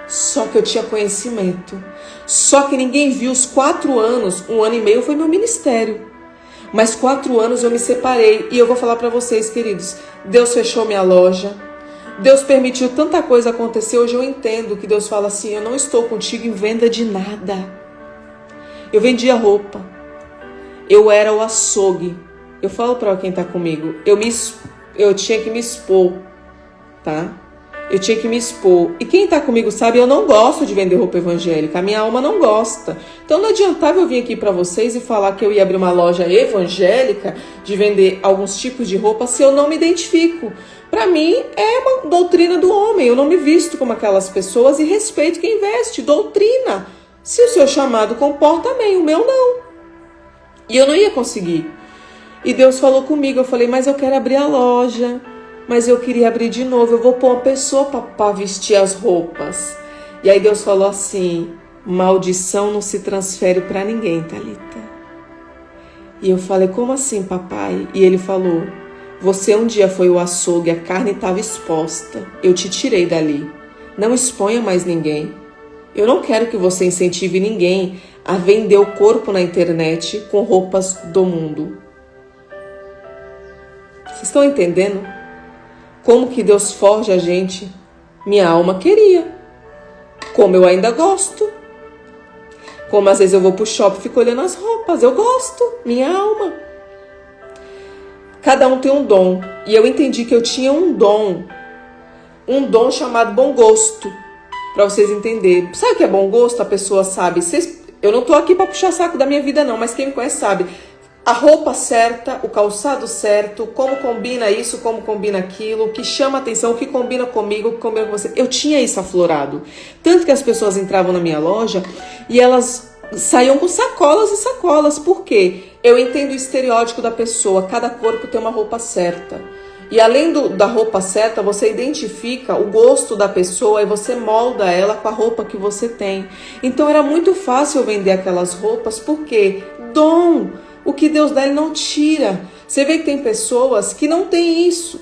Speaker 2: Só que eu tinha conhecimento. Só que ninguém viu os 4 anos, 1 ano e meio foi meu ministério. Mas 4 anos eu me separei. E eu vou falar para vocês, queridos, Deus fechou minha loja. Deus permitiu tanta coisa acontecer. Hoje eu entendo que Deus fala assim: eu não estou contigo em venda de nada. Eu vendia roupa. Eu era o açougue. Eu falo para quem está comigo, eu tinha que me expor, tá? Eu tinha que me expor. E quem está comigo sabe, eu não gosto de vender roupa evangélica. A minha alma não gosta. Então não adiantava eu vir aqui para vocês e falar que eu ia abrir uma loja evangélica de vender alguns tipos de roupa se eu não me identifico. Para mim é uma doutrina do homem. Eu não me visto como aquelas pessoas e respeito quem veste. Doutrina. Se o seu chamado comporta, amém. O meu não. E eu não ia conseguir. E Deus falou comigo. Eu falei: mas eu quero abrir a loja. Mas eu queria abrir de novo. Eu vou pôr uma pessoa para vestir as roupas. E aí Deus falou assim: maldição não se transfere para ninguém, Thalita. E eu falei: como assim, papai? E ele falou: você um dia foi o açougue, a carne estava exposta. Eu te tirei dali. Não exponha mais ninguém. Eu não quero que você incentive ninguém a vender o corpo na internet com roupas do mundo. Vocês estão entendendo? Como que Deus forja a gente? Minha alma queria. Como eu ainda gosto. Como às vezes eu vou pro shopping e fico olhando as roupas. Eu gosto. Minha alma. Cada um tem um dom. E eu entendi que eu tinha um dom chamado bom gosto. Pra vocês entenderem. Sabe o que é bom gosto? A pessoa sabe. Eu não tô aqui pra puxar saco da minha vida não, mas quem me conhece sabe. A roupa certa, o calçado certo, como combina isso, como combina aquilo, o que chama atenção, o que combina comigo, o que combina com você. Eu tinha isso aflorado. Tanto que as pessoas entravam na minha loja e elas saíam com sacolas e sacolas. Por quê? Eu entendo o estereótipo da pessoa. Cada corpo tem uma roupa certa. E além da roupa certa, você identifica o gosto da pessoa e você molda ela com a roupa que você tem. Então era muito fácil eu vender aquelas roupas, porque dom, o que Deus dá, Ele não tira. Você vê que tem pessoas que não têm isso.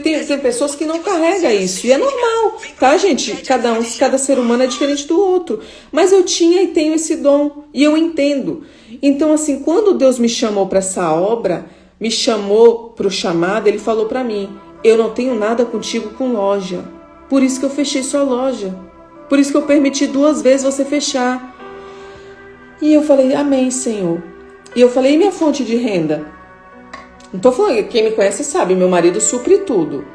Speaker 2: Tem pessoas que não carregam isso. E é normal, tá, gente? Cada ser humano é diferente do outro. Mas eu tinha e tenho esse dom. E eu entendo. Então, assim, quando Deus me chamou para essa obra, me chamou para o chamado, Ele falou para mim: eu não tenho nada contigo com loja. Por isso que eu fechei sua loja. Por isso que eu permiti 2 vezes você fechar. E eu falei: amém, Senhor. E eu falei: e minha fonte de renda? Não tô falando, quem me conhece sabe, meu marido supre tudo.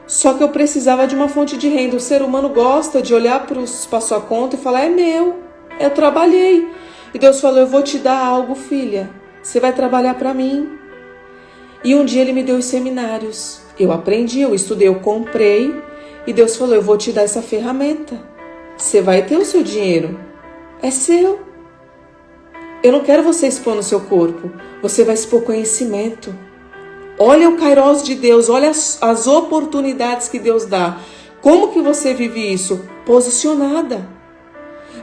Speaker 2: Só que eu precisava de uma fonte de renda. O ser humano gosta de olhar para sua conta e falar: é meu, eu trabalhei. E Deus falou: eu vou te dar algo, filha. Você vai trabalhar para mim. E um dia Ele me deu os seminários. Eu aprendi, eu estudei, eu comprei. E Deus falou: eu vou te dar essa ferramenta. Você vai ter o seu dinheiro. É seu. Eu não quero você expor no seu corpo. Você vai expor conhecimento. Olha o Kairos de Deus. Olha as oportunidades que Deus dá. Como que você vive isso? Posicionada.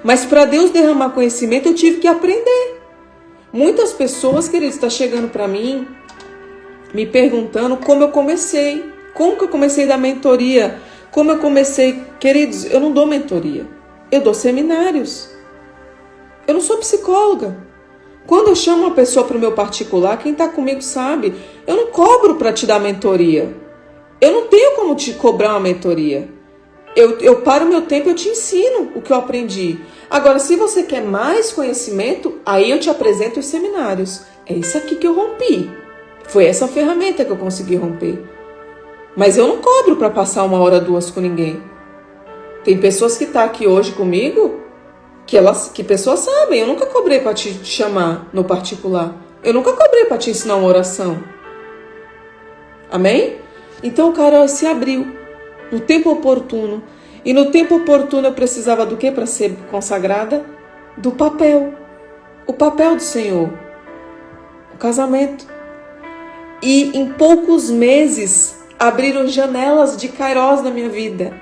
Speaker 2: Mas para Deus derramar conhecimento, eu tive que aprender. Muitas pessoas, queridos, estão chegando para mim, me perguntando como eu comecei. Como que eu comecei da mentoria? Como eu comecei? Queridos, eu não dou mentoria. Eu dou seminários. Eu não sou psicóloga. Quando eu chamo uma pessoa para o meu particular, quem está comigo sabe, eu não cobro para te dar mentoria. Eu não tenho como te cobrar uma mentoria. Eu paro o meu tempo e eu te ensino o que eu aprendi. Agora, se você quer mais conhecimento, aí eu te apresento os seminários. É isso aqui que eu rompi. Foi essa ferramenta que eu consegui romper. Mas eu não cobro para passar 1 hora, 2 com ninguém. Tem pessoas que estão aqui hoje comigo, que pessoas sabem. Eu nunca cobrei para te chamar no particular. Eu nunca cobrei para te ensinar uma oração. Amém? Então o cara se abriu no tempo oportuno. E no tempo oportuno eu precisava do que para ser consagrada? Do papel. O papel do Senhor. O casamento. E em poucos meses abriram janelas de Kairos na minha vida.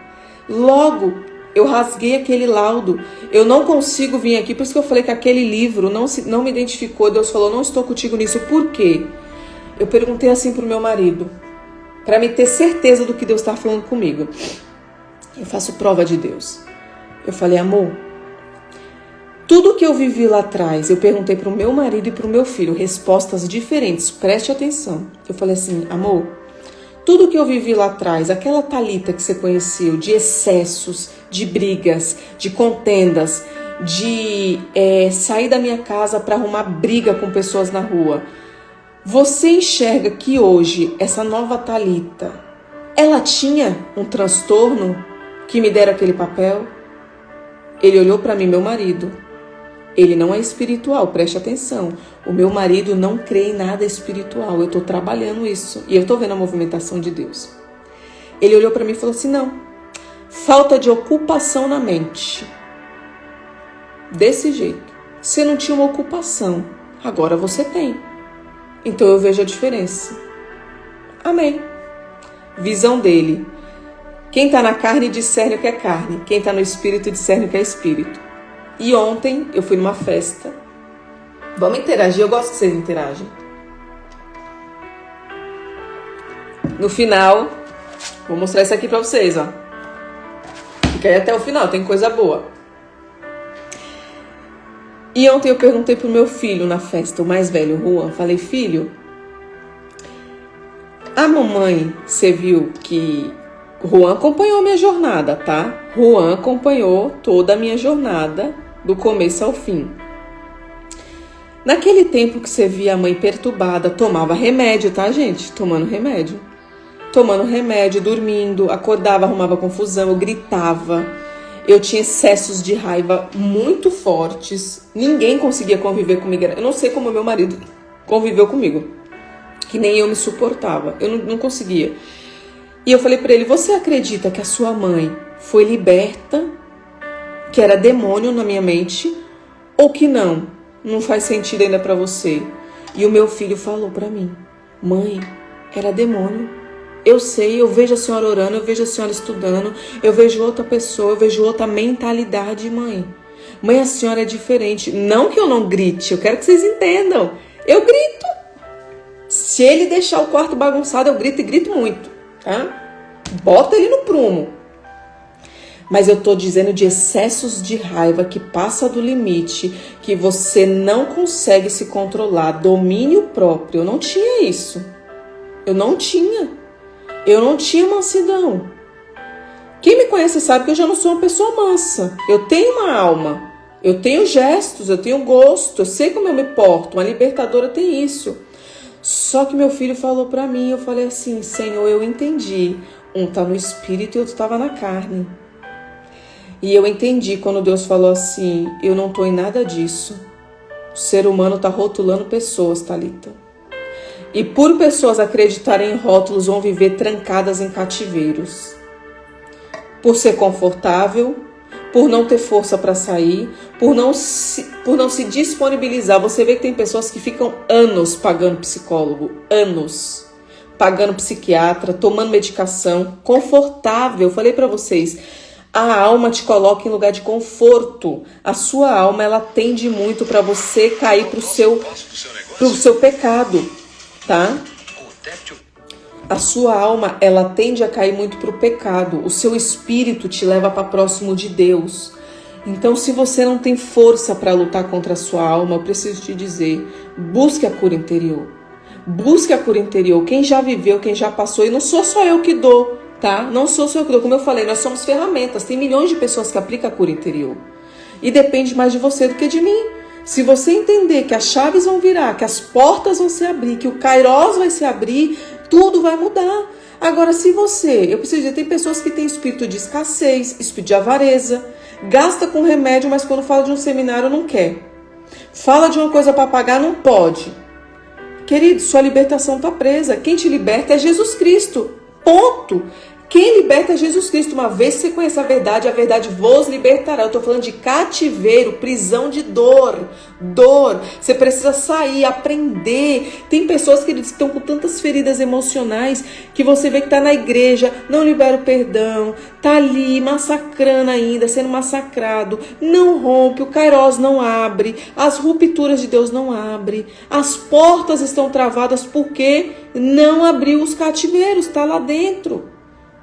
Speaker 2: Logo eu rasguei aquele laudo. Eu não consigo vir aqui. Por isso que eu falei que aquele livro não me identificou. Deus falou: não estou contigo nisso. Por quê? Eu perguntei assim para o meu marido, para me ter certeza do que Deus está falando comigo. Eu faço prova de Deus. Eu falei: amor, tudo que eu vivi lá atrás, eu perguntei para o meu marido e para o meu filho, respostas diferentes. Preste atenção. Eu falei assim: amor, tudo que eu vivi lá atrás, aquela Thalita que você conheceu, de excessos, de brigas, de contendas, de sair da minha casa para arrumar briga com pessoas na rua. Você enxerga que hoje, essa nova Thalita, ela tinha um transtorno que me deram aquele papel? Ele olhou para mim, meu marido. Ele não é espiritual, preste atenção. O meu marido não crê em nada espiritual. Eu estou trabalhando isso. E eu estou vendo a movimentação de Deus. Ele olhou para mim e falou assim: não, falta de ocupação na mente. Desse jeito. Você não tinha uma ocupação. Agora você tem. Então eu vejo a diferença. Amém. Visão dele. Quem está na carne discerne o que é carne. Quem está no espírito discerne o que é espírito. E ontem eu fui numa festa. Vamos interagir, eu gosto que vocês interagem. No final, vou mostrar isso aqui pra vocês, ó. Fica aí até o final, tem coisa boa. E ontem eu perguntei pro meu filho na festa, o mais velho, o Juan. Falei: filho, a mamãe, você viu que o Juan acompanhou a minha jornada, tá? Juan acompanhou toda a minha jornada, do começo ao fim. Naquele tempo que você via a mãe perturbada, tomava remédio, tá, gente? Tomando remédio, dormindo, acordava, arrumava confusão, eu gritava. Eu tinha excessos de raiva muito fortes. Ninguém conseguia conviver comigo. Eu não sei como meu marido conviveu comigo, que nem eu me suportava. Eu não conseguia. E eu falei pra ele, você acredita que a sua mãe foi liberta, que era demônio na minha mente, ou que não? Não faz sentido ainda pra você. E o meu filho falou pra mim, mãe, era demônio. Eu sei, eu vejo a senhora orando, eu vejo a senhora estudando, eu vejo outra pessoa, eu vejo outra mentalidade, mãe. Mãe, a senhora é diferente. Não que eu não grite, eu quero que vocês entendam. Eu grito. Se ele deixar o quarto bagunçado, eu grito e grito muito, tá? Bota ele no prumo. Mas eu tô dizendo de excessos de raiva que passa do limite, que você não consegue se controlar, domínio próprio. Eu não tinha isso. Eu não tinha mansidão. Quem me conhece sabe que eu já não sou uma pessoa mansa. Eu tenho uma alma, eu tenho gestos, eu tenho gosto, eu sei como eu me porto. Uma libertadora tem isso. Só que meu filho falou pra mim, eu falei assim, Senhor, eu entendi. Um tá no espírito e outro tava na carne. E eu entendi quando Deus falou assim, eu não tô em nada disso. O ser humano tá rotulando pessoas, Thalita. E por pessoas acreditarem em rótulos, vão viver trancadas em cativeiros. Por ser confortável, por não ter força para sair, por não se disponibilizar. Você vê que tem pessoas que ficam anos pagando psicólogo, anos pagando psiquiatra, tomando medicação, confortável. Eu falei para vocês, a alma te coloca em lugar de conforto. A sua alma, ela tende muito para você cair pro seu pecado. Tá? A sua alma, ela tende a cair muito para o pecado. O seu espírito te leva para próximo de Deus. Então, se você não tem força para lutar contra a sua alma, eu preciso te dizer, busque a cura interior. Busque a cura interior. Quem já viveu, quem já passou, e não sou só eu que dou, tá? Não sou só eu que dou. Como eu falei, nós somos ferramentas. Tem milhões de pessoas que aplicam a cura interior. E depende mais de você do que de mim. Se você entender que as chaves vão virar, que as portas vão se abrir, que o Kairos vai se abrir, tudo vai mudar. Agora, se eu preciso dizer, tem pessoas que têm espírito de escassez, espírito de avareza, gasta com remédio, mas quando fala de um seminário não quer. Fala de uma coisa para pagar, não pode. Querido, sua libertação está presa. Quem te liberta é Jesus Cristo. Ponto. Quem liberta é Jesus Cristo. Uma vez que você conhece a verdade vos libertará. Eu estou falando de cativeiro, prisão de dor. Você precisa sair, aprender. Tem pessoas que estão com tantas feridas emocionais que você vê que está na igreja, não libera o perdão, está ali massacrando ainda, sendo massacrado, não rompe, o Kairos não abre, as rupturas de Deus não abrem, as portas estão travadas porque não abriu os cativeiros, está lá dentro.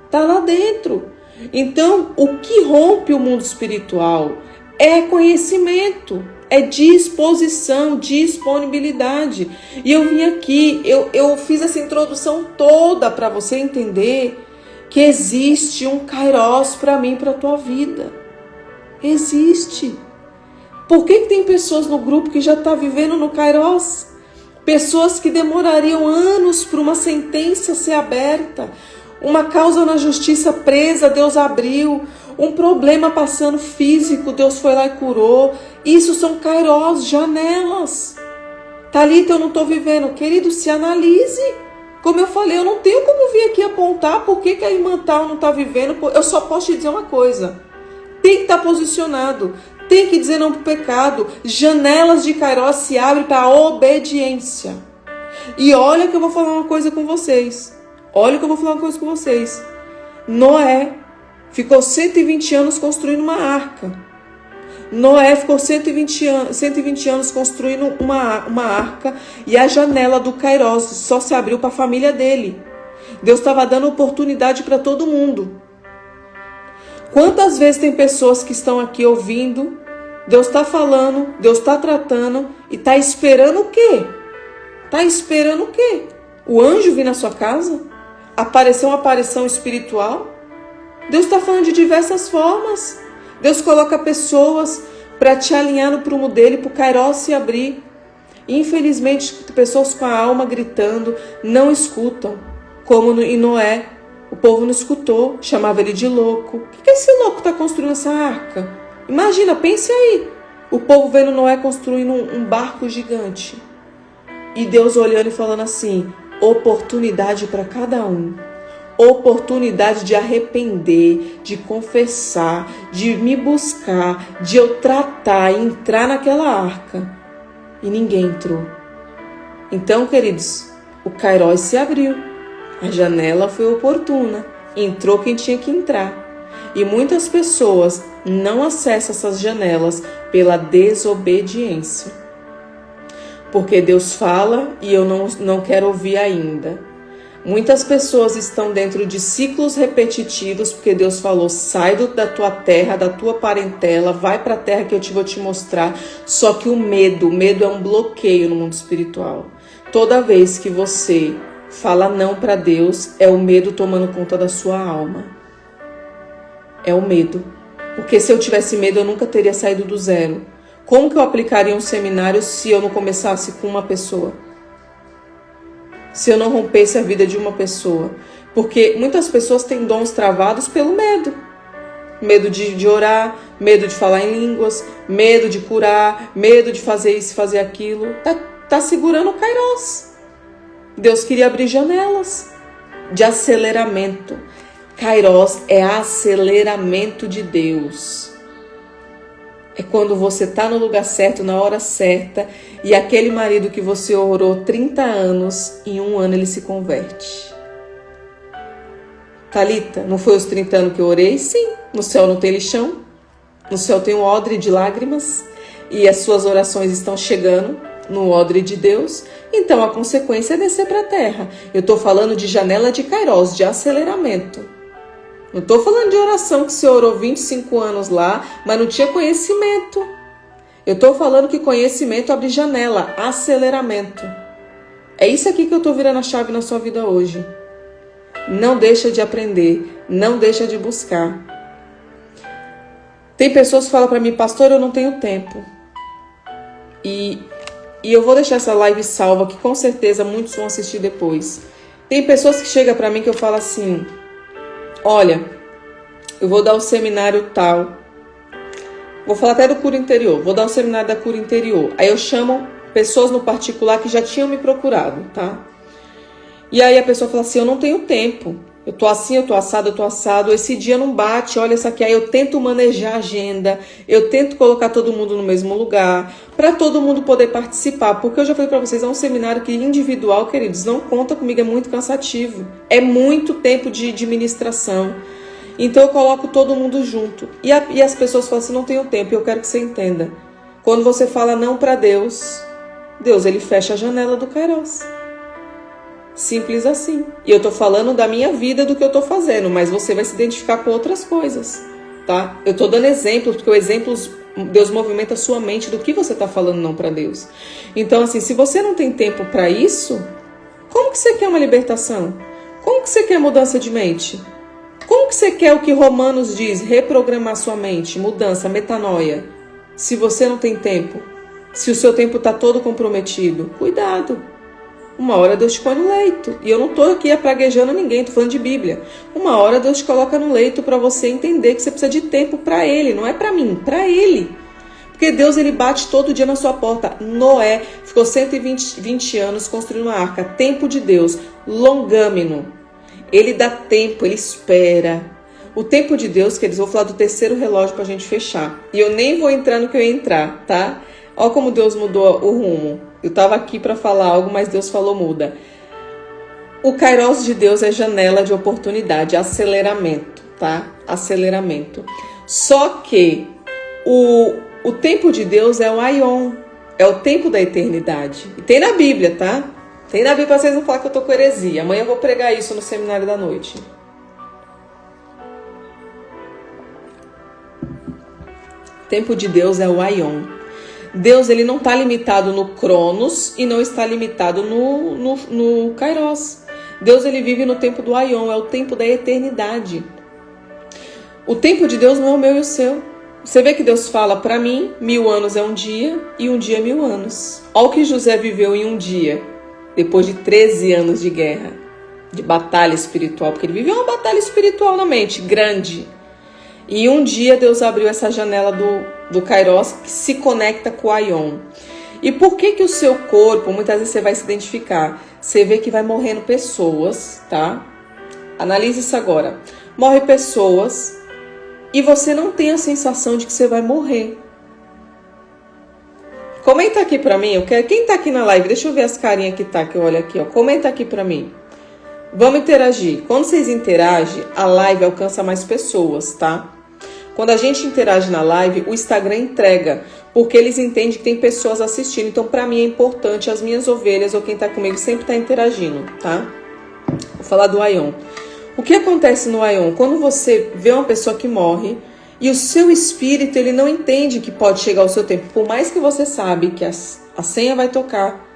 Speaker 2: Está lá dentro. Então, o que rompe o mundo espiritual é conhecimento, é disposição, disponibilidade. E eu vim aqui, eu fiz essa introdução toda para você entender que existe um Kairos para mim, para a tua vida. Existe. Por que tem pessoas no grupo que já estão vivendo no Kairos? Pessoas que demorariam anos para uma sentença ser aberta. Uma causa na justiça presa, Deus abriu. Um problema passando físico, Deus foi lá e curou. Isso são Kairos, janelas. Thalita, eu não estou vivendo. Querido, se analise. Como eu falei, eu não tenho como vir aqui apontar por que a irmã tal não está vivendo. Eu só posso te dizer uma coisa. Tem que estar posicionado. Tem que dizer não para o pecado. Janelas de Kairos se abrem para a obediência. E olha que eu vou falar uma coisa com vocês. Noé ficou 120 anos construindo uma arca. Noé ficou 120 anos construindo uma arca e a janela do Kairos só se abriu para a família dele. Deus estava dando oportunidade para todo mundo. Quantas vezes tem pessoas que estão aqui ouvindo, Deus está falando, Deus está tratando e está esperando o quê? O anjo vir na sua casa? Aparecer uma aparição espiritual? Deus está falando de diversas formas. Deus coloca pessoas para te alinhar no prumo dele, para o Kairos se abrir. Infelizmente, pessoas com a alma gritando não escutam. Como em Noé, o povo não escutou, chamava ele de louco. O que esse louco está construindo essa arca? Imagina, pense aí. O povo vendo Noé construindo um barco gigante. E Deus olhando e falando assim, oportunidade para cada um. Oportunidade de arrepender, de confessar, de me buscar, de eu tratar, entrar naquela arca. E ninguém entrou. Então, queridos, o Kairos se abriu. A janela foi oportuna. Entrou quem tinha que entrar. E muitas pessoas não acessam essas janelas pela desobediência. Porque Deus fala e eu não quero ouvir ainda. Muitas pessoas estão dentro de ciclos repetitivos, porque Deus falou, sai da tua terra, da tua parentela, vai para a terra que eu vou te mostrar. Só que o medo é um bloqueio no mundo espiritual. Toda vez que você fala não para Deus, é o medo tomando conta da sua alma. É o medo. Porque se eu tivesse medo, eu nunca teria saído do zero. Como que eu aplicaria um seminário se eu não começasse com uma pessoa? Se eu não rompesse a vida de uma pessoa? Porque muitas pessoas têm dons travados pelo medo. Medo de orar, medo de falar em línguas, medo de curar, medo de fazer isso, fazer aquilo. Tá segurando o Kairos. Deus queria abrir janelas de aceleramento. Kairos é aceleramento de Deus. É quando você está no lugar certo, na hora certa, e aquele marido que você orou 30 anos, em 1 ano ele se converte. Thalita, não foi os 30 anos que eu orei? Sim. No céu não tem lixão. No céu tem um odre de lágrimas. E as suas orações estão chegando no odre de Deus. Então a consequência é descer para a terra. Eu estou falando de janela de Kairos, de aceleramento. Não estou falando de oração que você orou 25 anos lá, mas não tinha conhecimento. Eu estou falando que conhecimento abre janela, aceleramento. É isso aqui que eu estou virando a chave na sua vida hoje. Não deixa de aprender, não deixa de buscar. Tem pessoas que falam para mim, pastor, eu não tenho tempo. E eu vou deixar essa live salva, que com certeza muitos vão assistir depois. Tem pessoas que chegam para mim que eu falo assim, olha, eu vou dar o seminário tal. Vou falar até do cura interior. Vou dar o seminário da cura interior. Aí eu chamo pessoas no particular que já tinham me procurado, tá? E aí a pessoa fala assim, eu não tenho tempo. Eu tô assim, eu tô assado. Esse dia não bate, olha essa aqui. Aí eu tento manejar a agenda. Eu tento colocar todo mundo no mesmo lugar. Para todo mundo poder participar. Porque eu já falei para vocês, é um seminário que individual, queridos, não conta comigo, é muito cansativo. É muito tempo de ministração. Então eu coloco todo mundo junto. E as pessoas falam assim, não tenho tempo. E eu quero que você entenda. Quando você fala não para Deus, Deus ele fecha a janela do Kairos. Simples assim. E eu tô falando da minha vida, do que eu tô fazendo. Mas você vai se identificar com outras coisas. Tá? Eu tô dando exemplos, porque o exemplos, Deus movimenta a sua mente do que você tá falando não para Deus. Então assim, se você não tem tempo para isso, como que você quer uma libertação? Como que você quer mudança de mente? Como que você quer o que Romanos diz? Reprogramar sua mente, mudança, metanoia. Se você não tem tempo, se o seu tempo está todo comprometido, cuidado. Uma hora Deus te põe no leito. E eu não estou aqui apraguejando ninguém, estou falando de Bíblia. Uma hora Deus te coloca no leito para você entender que você precisa de tempo para Ele. Não é para mim, para Ele. Porque Deus ele bate todo dia na sua porta. Noé ficou 120 anos construindo uma arca. Tempo de Deus, longâmino. Ele dá tempo, ele espera. O tempo de Deus, que eles vão falar do terceiro relógio para a gente fechar. E eu nem vou entrar no que eu ia entrar, tá? Olha como Deus mudou o rumo. Eu estava aqui para falar algo, mas Deus falou muda. O Kairos de Deus é janela de oportunidade, aceleramento, tá? Aceleramento. Só que o tempo de Deus é o Aion, é o tempo da eternidade. E tem na Bíblia, tá? Tem na Bíblia para vocês não falarem que eu tô com heresia. Amanhã eu vou pregar isso no seminário da noite. O tempo de Deus é o Aion. Deus ele não está limitado no Cronos e não está limitado no Kairos. Deus ele vive no tempo do Aion, é o tempo da eternidade. O tempo de Deus não é o meu e o seu. Você vê que Deus fala para mim, 1000 anos é um dia e um dia é 1000 anos. Olha o que José viveu em um dia, depois de 13 anos de guerra, de batalha espiritual, porque ele viveu uma batalha espiritual na mente, grande. E um dia Deus abriu essa janela do Kairos que se conecta com o Aion. E por que o seu corpo, muitas vezes você vai se identificar, você vê que vai morrendo pessoas, tá? Analise isso agora. Morre pessoas e você não tem a sensação de que você vai morrer. Comenta aqui pra mim, quem tá aqui na live, deixa eu ver as carinhas que tá, que eu olho aqui, ó. Comenta aqui pra mim. Vamos interagir. Quando vocês interagem, a live alcança mais pessoas, tá? Quando a gente interage na live, o Instagram entrega, porque eles entendem que tem pessoas assistindo. Então, pra mim é importante, as minhas ovelhas ou quem tá comigo sempre tá interagindo, tá? Vou falar do Aion. O que acontece no Aion? Quando você vê uma pessoa que morre e o seu espírito ele não entende que pode chegar o seu tempo, por mais que você sabe que a senha vai tocar,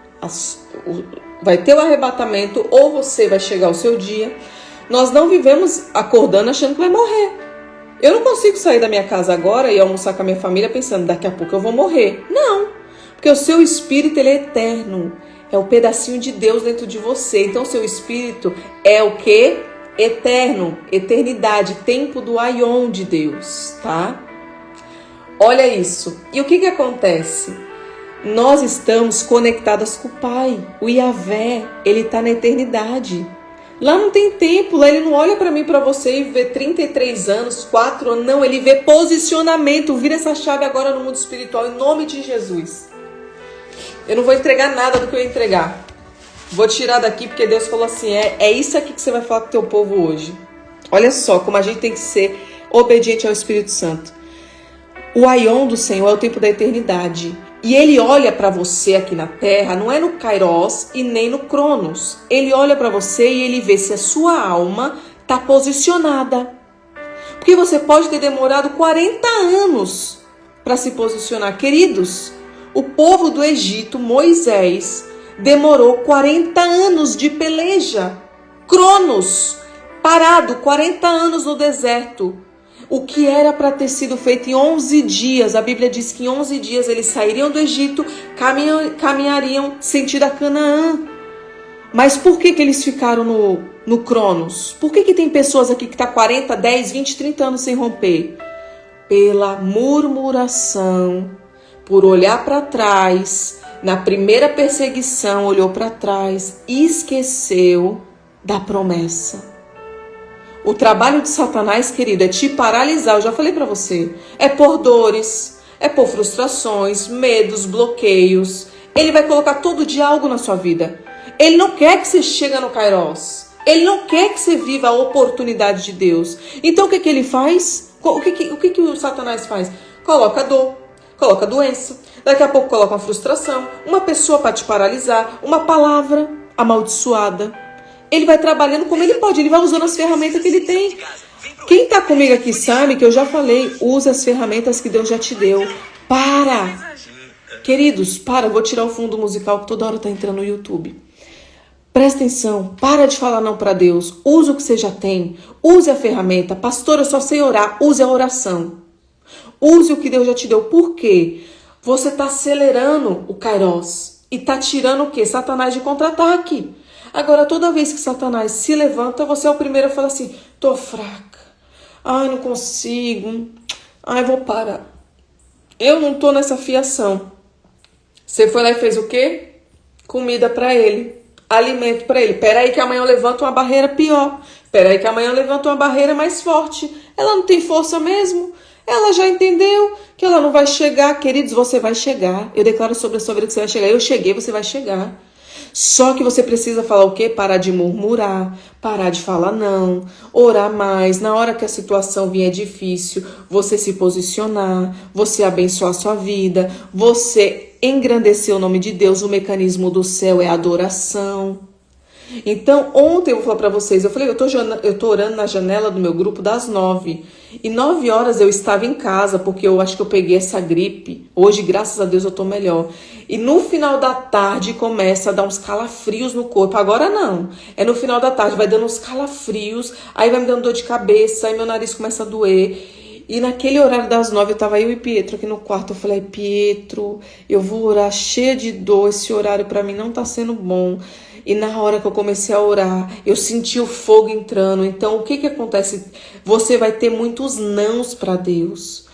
Speaker 2: vai ter o arrebatamento ou você vai chegar o seu dia, nós não vivemos acordando achando que vai morrer. Eu não consigo sair da minha casa agora e almoçar com a minha família pensando, daqui a pouco eu vou morrer. Não, porque o seu espírito ele é eterno, é o pedacinho de Deus dentro de você. Então o seu espírito é o quê? Eterno, eternidade, tempo do Aion de Deus, tá? Olha isso. E o que acontece? Nós estamos conectadas com o Pai. O Yahvé, ele tá na eternidade. Lá não tem tempo, lá ele não olha para mim, para você e vê 33 anos, 4 anos, não, ele vê posicionamento. Vira essa chave agora no mundo espiritual, em nome de Jesus. Eu não vou entregar nada do que eu ia entregar. Vou tirar daqui porque Deus falou assim, é isso aqui que você vai falar com o teu povo hoje. Olha só como a gente tem que ser obediente ao Espírito Santo. O Aion do Senhor é o tempo da eternidade. E ele olha para você aqui na Terra, não é no Kairos e nem no Cronos. Ele olha para você e ele vê se a sua alma está posicionada. Porque você pode ter demorado 40 anos para se posicionar. Queridos, o povo do Egito, Moisés, demorou 40 anos de peleja. Cronos, parado, 40 anos no deserto. O que era para ter sido feito em 11 dias, a Bíblia diz que em 11 dias eles sairiam do Egito, caminhariam sentido a Canaã. Mas por que eles ficaram no Cronos? Por que tem pessoas aqui que estão 40, 10, 20, 30 anos sem romper? Pela murmuração, por olhar para trás, na primeira perseguição olhou para trás e esqueceu da promessa. O trabalho de Satanás, querido, é te paralisar. Eu já falei para você. É por dores, é por frustrações, medos, bloqueios. Ele vai colocar todo dia algo na sua vida. Ele não quer que você chegue no Kairos. Ele não quer que você viva a oportunidade de Deus. Então o que ele faz? O que o Satanás faz? Coloca dor, coloca doença. Daqui a pouco coloca uma frustração. Uma pessoa para te paralisar. Uma palavra amaldiçoada. Ele vai trabalhando como ele pode, ele vai usando as ferramentas que ele tem. Quem está comigo aqui sabe que eu já falei, usa as ferramentas que Deus já te deu. Para! Queridos, para, vou tirar o fundo musical que toda hora está entrando no YouTube. Presta atenção, para de falar não para Deus. Use o que você já tem, use a ferramenta. Pastor, eu só sei orar, use a oração. Use o que Deus já te deu. Por quê? Você está acelerando o Kairos e está tirando o quê? Satanás de contra-ataque. Agora, toda vez que Satanás se levanta, você é o primeiro a falar assim, tô fraca, ai, não consigo, ai, vou parar. Eu não tô nessa fiação. Você foi lá e fez o quê? Comida para ele, alimento para ele. Peraí que amanhã eu levanto uma barreira pior. Peraí que amanhã eu levanto uma barreira mais forte. Ela não tem força mesmo. Ela já entendeu que ela não vai chegar. Queridos, você vai chegar. Eu declaro sobre a sua vida que você vai chegar. Eu cheguei, você vai chegar. Só que você precisa falar o quê? Parar de murmurar, parar de falar não, orar mais. Na hora que a situação vier difícil, você se posicionar, você abençoar a sua vida, você engrandecer o nome de Deus. O mecanismo do céu é a adoração. Então, ontem eu vou falar pra vocês, eu falei, eu tô orando na janela do meu grupo das 9. E 9 horas eu estava em casa, porque eu acho que eu peguei essa gripe. Hoje, graças a Deus, eu tô melhor. E no final da tarde começa a dar uns calafrios no corpo. Agora não. É no final da tarde, vai dando uns calafrios, aí vai me dando dor de cabeça, aí meu nariz começa a doer. E naquele horário das 9, eu tava eu e Pietro aqui no quarto. Eu falei, Pietro, eu vou orar cheia de dor. Esse horário pra mim não tá sendo bom. E na hora que eu comecei a orar, eu senti o fogo entrando. Então, o que que acontece? Você vai ter muitos nãos pra Deus.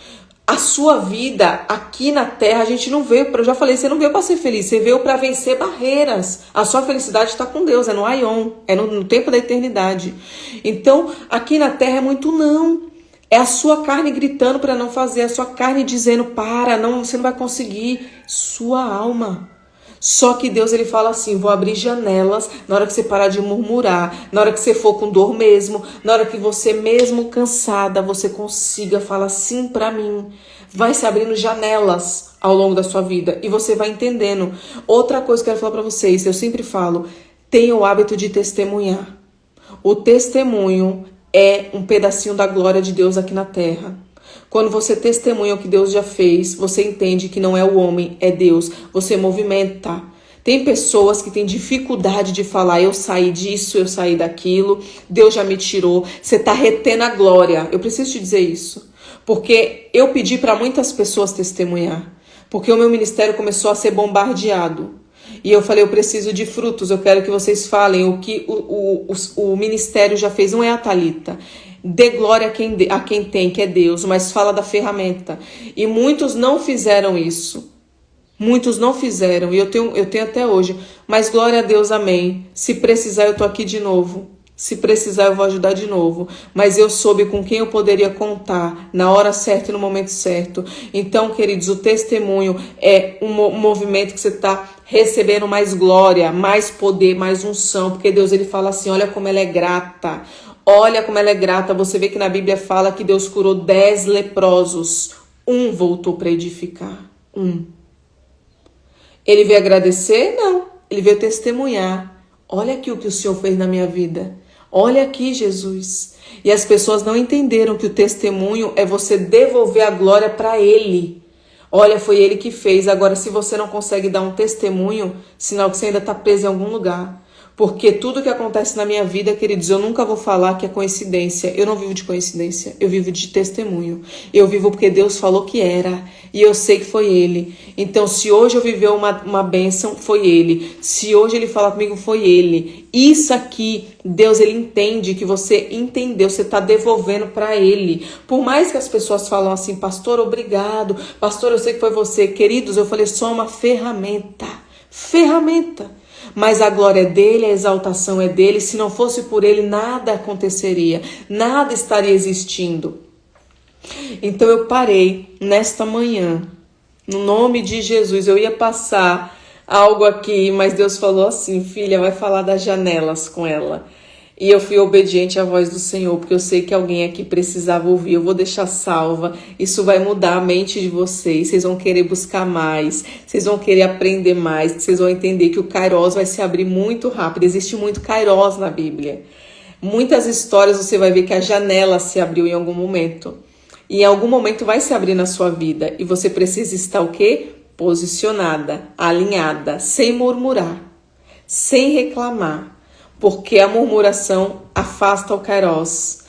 Speaker 2: A sua vida aqui na terra, a gente não veio para, eu já falei, você não veio para ser feliz, você veio para vencer barreiras. A sua felicidade está com Deus, é no Aion, é no tempo da eternidade. Então, aqui na terra é muito não. É a sua carne gritando para não fazer, a sua carne dizendo, para, não, você não vai conseguir. Sua alma. Só que Deus, ele fala assim, vou abrir janelas na hora que você parar de murmurar, na hora que você for com dor mesmo, na hora que você mesmo cansada, você consiga falar sim pra mim. Vai se abrindo janelas ao longo da sua vida e você vai entendendo. Outra coisa que eu quero falar pra vocês, eu sempre falo, tenha o hábito de testemunhar. O testemunho é um pedacinho da glória de Deus aqui na terra. Quando você testemunha o que Deus já fez, você entende que não é o homem, é Deus. Você movimenta. Tem pessoas que têm dificuldade de falar, eu saí disso, eu saí daquilo, Deus já me tirou. Você está retendo a glória. Eu preciso te dizer isso. Porque eu pedi para muitas pessoas testemunhar. Porque o meu ministério começou a ser bombardeado. E eu falei, eu preciso de frutos, eu quero que vocês falem o que o ministério já fez. Não é a Thalita. Dê glória a quem tem, que é Deus, mas fala da ferramenta. E muitos não fizeram isso. Muitos não fizeram, e eu tenho até hoje. Mas glória a Deus, amém. Se precisar, eu tô aqui de novo. Se precisar, eu vou ajudar de novo. Mas eu soube com quem eu poderia contar na hora certa e no momento certo. Então, queridos, o testemunho é um movimento que você está recebendo mais glória, mais poder, mais unção. Porque Deus, ele fala assim, olha como ela é grata. Olha como ela é grata. Você vê que na Bíblia fala que Deus curou 10 leprosos. Um voltou para edificar. Ele veio agradecer? Não. Ele veio testemunhar. Olha aqui o que o Senhor fez na minha vida. Olha aqui, Jesus. E as pessoas não entenderam que o testemunho é você devolver a glória para Ele. Olha, foi Ele que fez. Agora, se você não consegue dar um testemunho, sinal que você ainda está preso em algum lugar. Porque tudo que acontece na minha vida, queridos, eu nunca vou falar que é coincidência. Eu não vivo de coincidência, eu vivo de testemunho. Eu vivo porque Deus falou que era, e eu sei que foi Ele. Então, se hoje eu viver uma bênção, foi Ele. Se hoje Ele falar comigo, foi Ele. Isso aqui, Deus, Ele entende que você entendeu, você está devolvendo para Ele. Por mais que as pessoas falam assim, pastor, obrigado. Pastor, eu sei que foi você. Queridos, eu falei, só uma ferramenta. Ferramenta. Mas a glória é dele, a exaltação é dele. Se não fosse por ele, nada aconteceria. Nada estaria existindo. Então eu parei nesta manhã. No nome de Jesus, eu ia passar algo aqui, mas Deus falou assim, filha, vai falar das janelas com ela. E eu fui obediente à voz do Senhor, porque eu sei que alguém aqui precisava ouvir. Eu vou deixar salva. Isso vai mudar a mente de vocês. Vocês vão querer buscar mais. Vocês vão querer aprender mais. Vocês vão entender que o Kairos vai se abrir muito rápido. Existe muito Kairos na Bíblia. Muitas histórias você vai ver que a janela se abriu em algum momento. E em algum momento vai se abrir na sua vida. E você precisa estar o quê? Posicionada, alinhada, sem murmurar, sem reclamar. Porque a murmuração afasta o Kairos,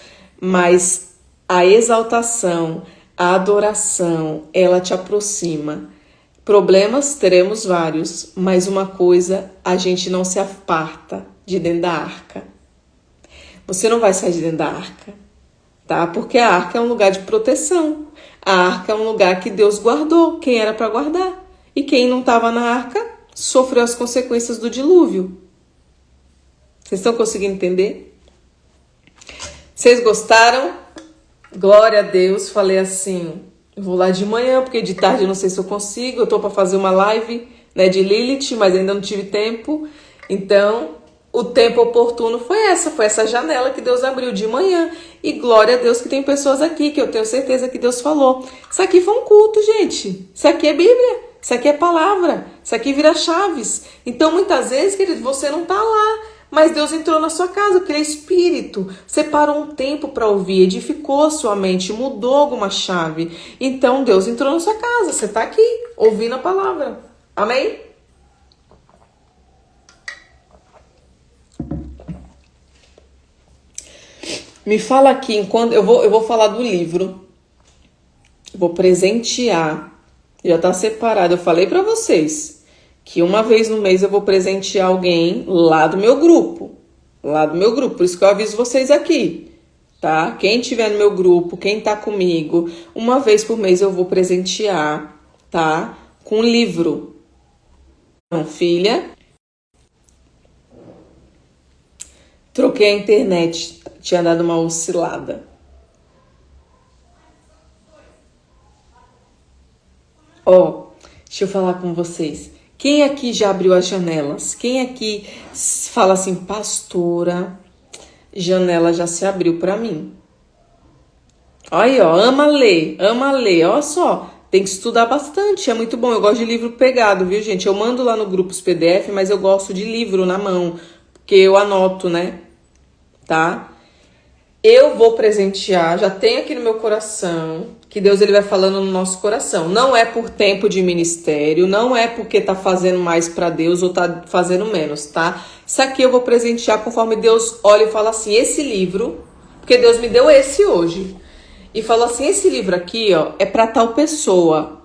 Speaker 2: mas a exaltação, a adoração, ela te aproxima. Problemas teremos vários, mas uma coisa, a gente não se aparta de dentro da arca. Você não vai sair de dentro da arca, tá? Porque a arca é um lugar de proteção. A arca é um lugar que Deus guardou, quem era para guardar. E quem não estava na arca sofreu as consequências do dilúvio. Vocês estão conseguindo entender? Vocês gostaram? Glória a Deus. Falei assim, eu vou lá de manhã, porque de tarde eu não sei se eu consigo. Eu tô para fazer uma live, né, de Lilith, mas ainda não tive tempo. Então, o tempo oportuno foi essa janela que Deus abriu de manhã. E glória a Deus que tem pessoas aqui, que eu tenho certeza que Deus falou. Isso aqui foi um culto, gente. Isso aqui é Bíblia. Isso aqui é palavra. Isso aqui vira chaves. Então, muitas vezes, querido, você não tá lá. Mas Deus entrou na sua casa, porque Ele é Espírito. Você parou um tempo para ouvir, edificou a sua mente, mudou alguma chave. Então Deus entrou na sua casa, você está aqui, ouvindo a palavra. Amém? Me fala aqui, enquanto eu vou falar do livro. Vou presentear. Já tá separado. Eu falei pra vocês que uma vez no mês eu vou presentear alguém lá do meu grupo. Lá do meu grupo. Por isso que eu aviso vocês aqui, tá? Quem tiver no meu grupo, quem tá comigo, uma vez por mês eu vou presentear, tá? Com um livro. Então, filha, troquei a internet. Tinha dado uma oscilada. Ó, deixa eu falar com vocês. Quem aqui já abriu as janelas? Quem aqui fala assim, pastora, janela já se abriu pra mim? Aí, ó, ama ler, olha só. Tem que estudar bastante, é muito bom. Eu gosto de livro pegado, viu, gente? Eu mando lá no grupo os PDF, mas eu gosto de livro na mão, porque eu anoto, né? Tá? Eu vou presentear, já tem aqui no meu coração, que Deus ele vai falando no nosso coração. Não é por tempo de ministério, não é porque tá fazendo mais pra Deus ou tá fazendo menos, tá? Isso aqui eu vou presentear conforme Deus olha e fala assim, esse livro, porque Deus me deu esse hoje. E falou assim, esse livro aqui, ó, é pra tal pessoa.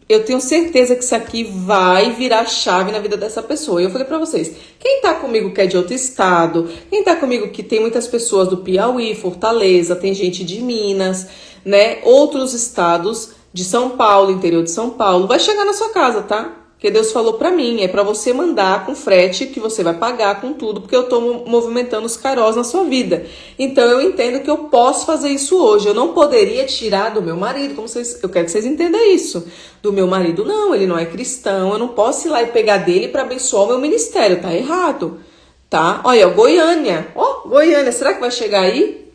Speaker 2: Eu tenho certeza que isso aqui vai virar chave na vida dessa pessoa. E eu falei pra vocês, quem tá comigo que é de outro estado, quem tá comigo que tem muitas pessoas do Piauí, Fortaleza, tem gente de Minas, né, outros estados de São Paulo, interior de São Paulo, vai chegar na sua casa, tá? Porque Deus falou pra mim, é pra você mandar com frete que você vai pagar com tudo, porque eu tô movimentando os carós na sua vida. Então eu entendo que eu posso fazer isso hoje. Eu não poderia tirar do meu marido, eu quero que vocês entendam isso. Do meu marido, não, ele não é cristão, eu não posso ir lá e pegar dele pra abençoar o meu ministério, tá errado, tá? Olha, Goiânia, Goiânia, será que vai chegar aí?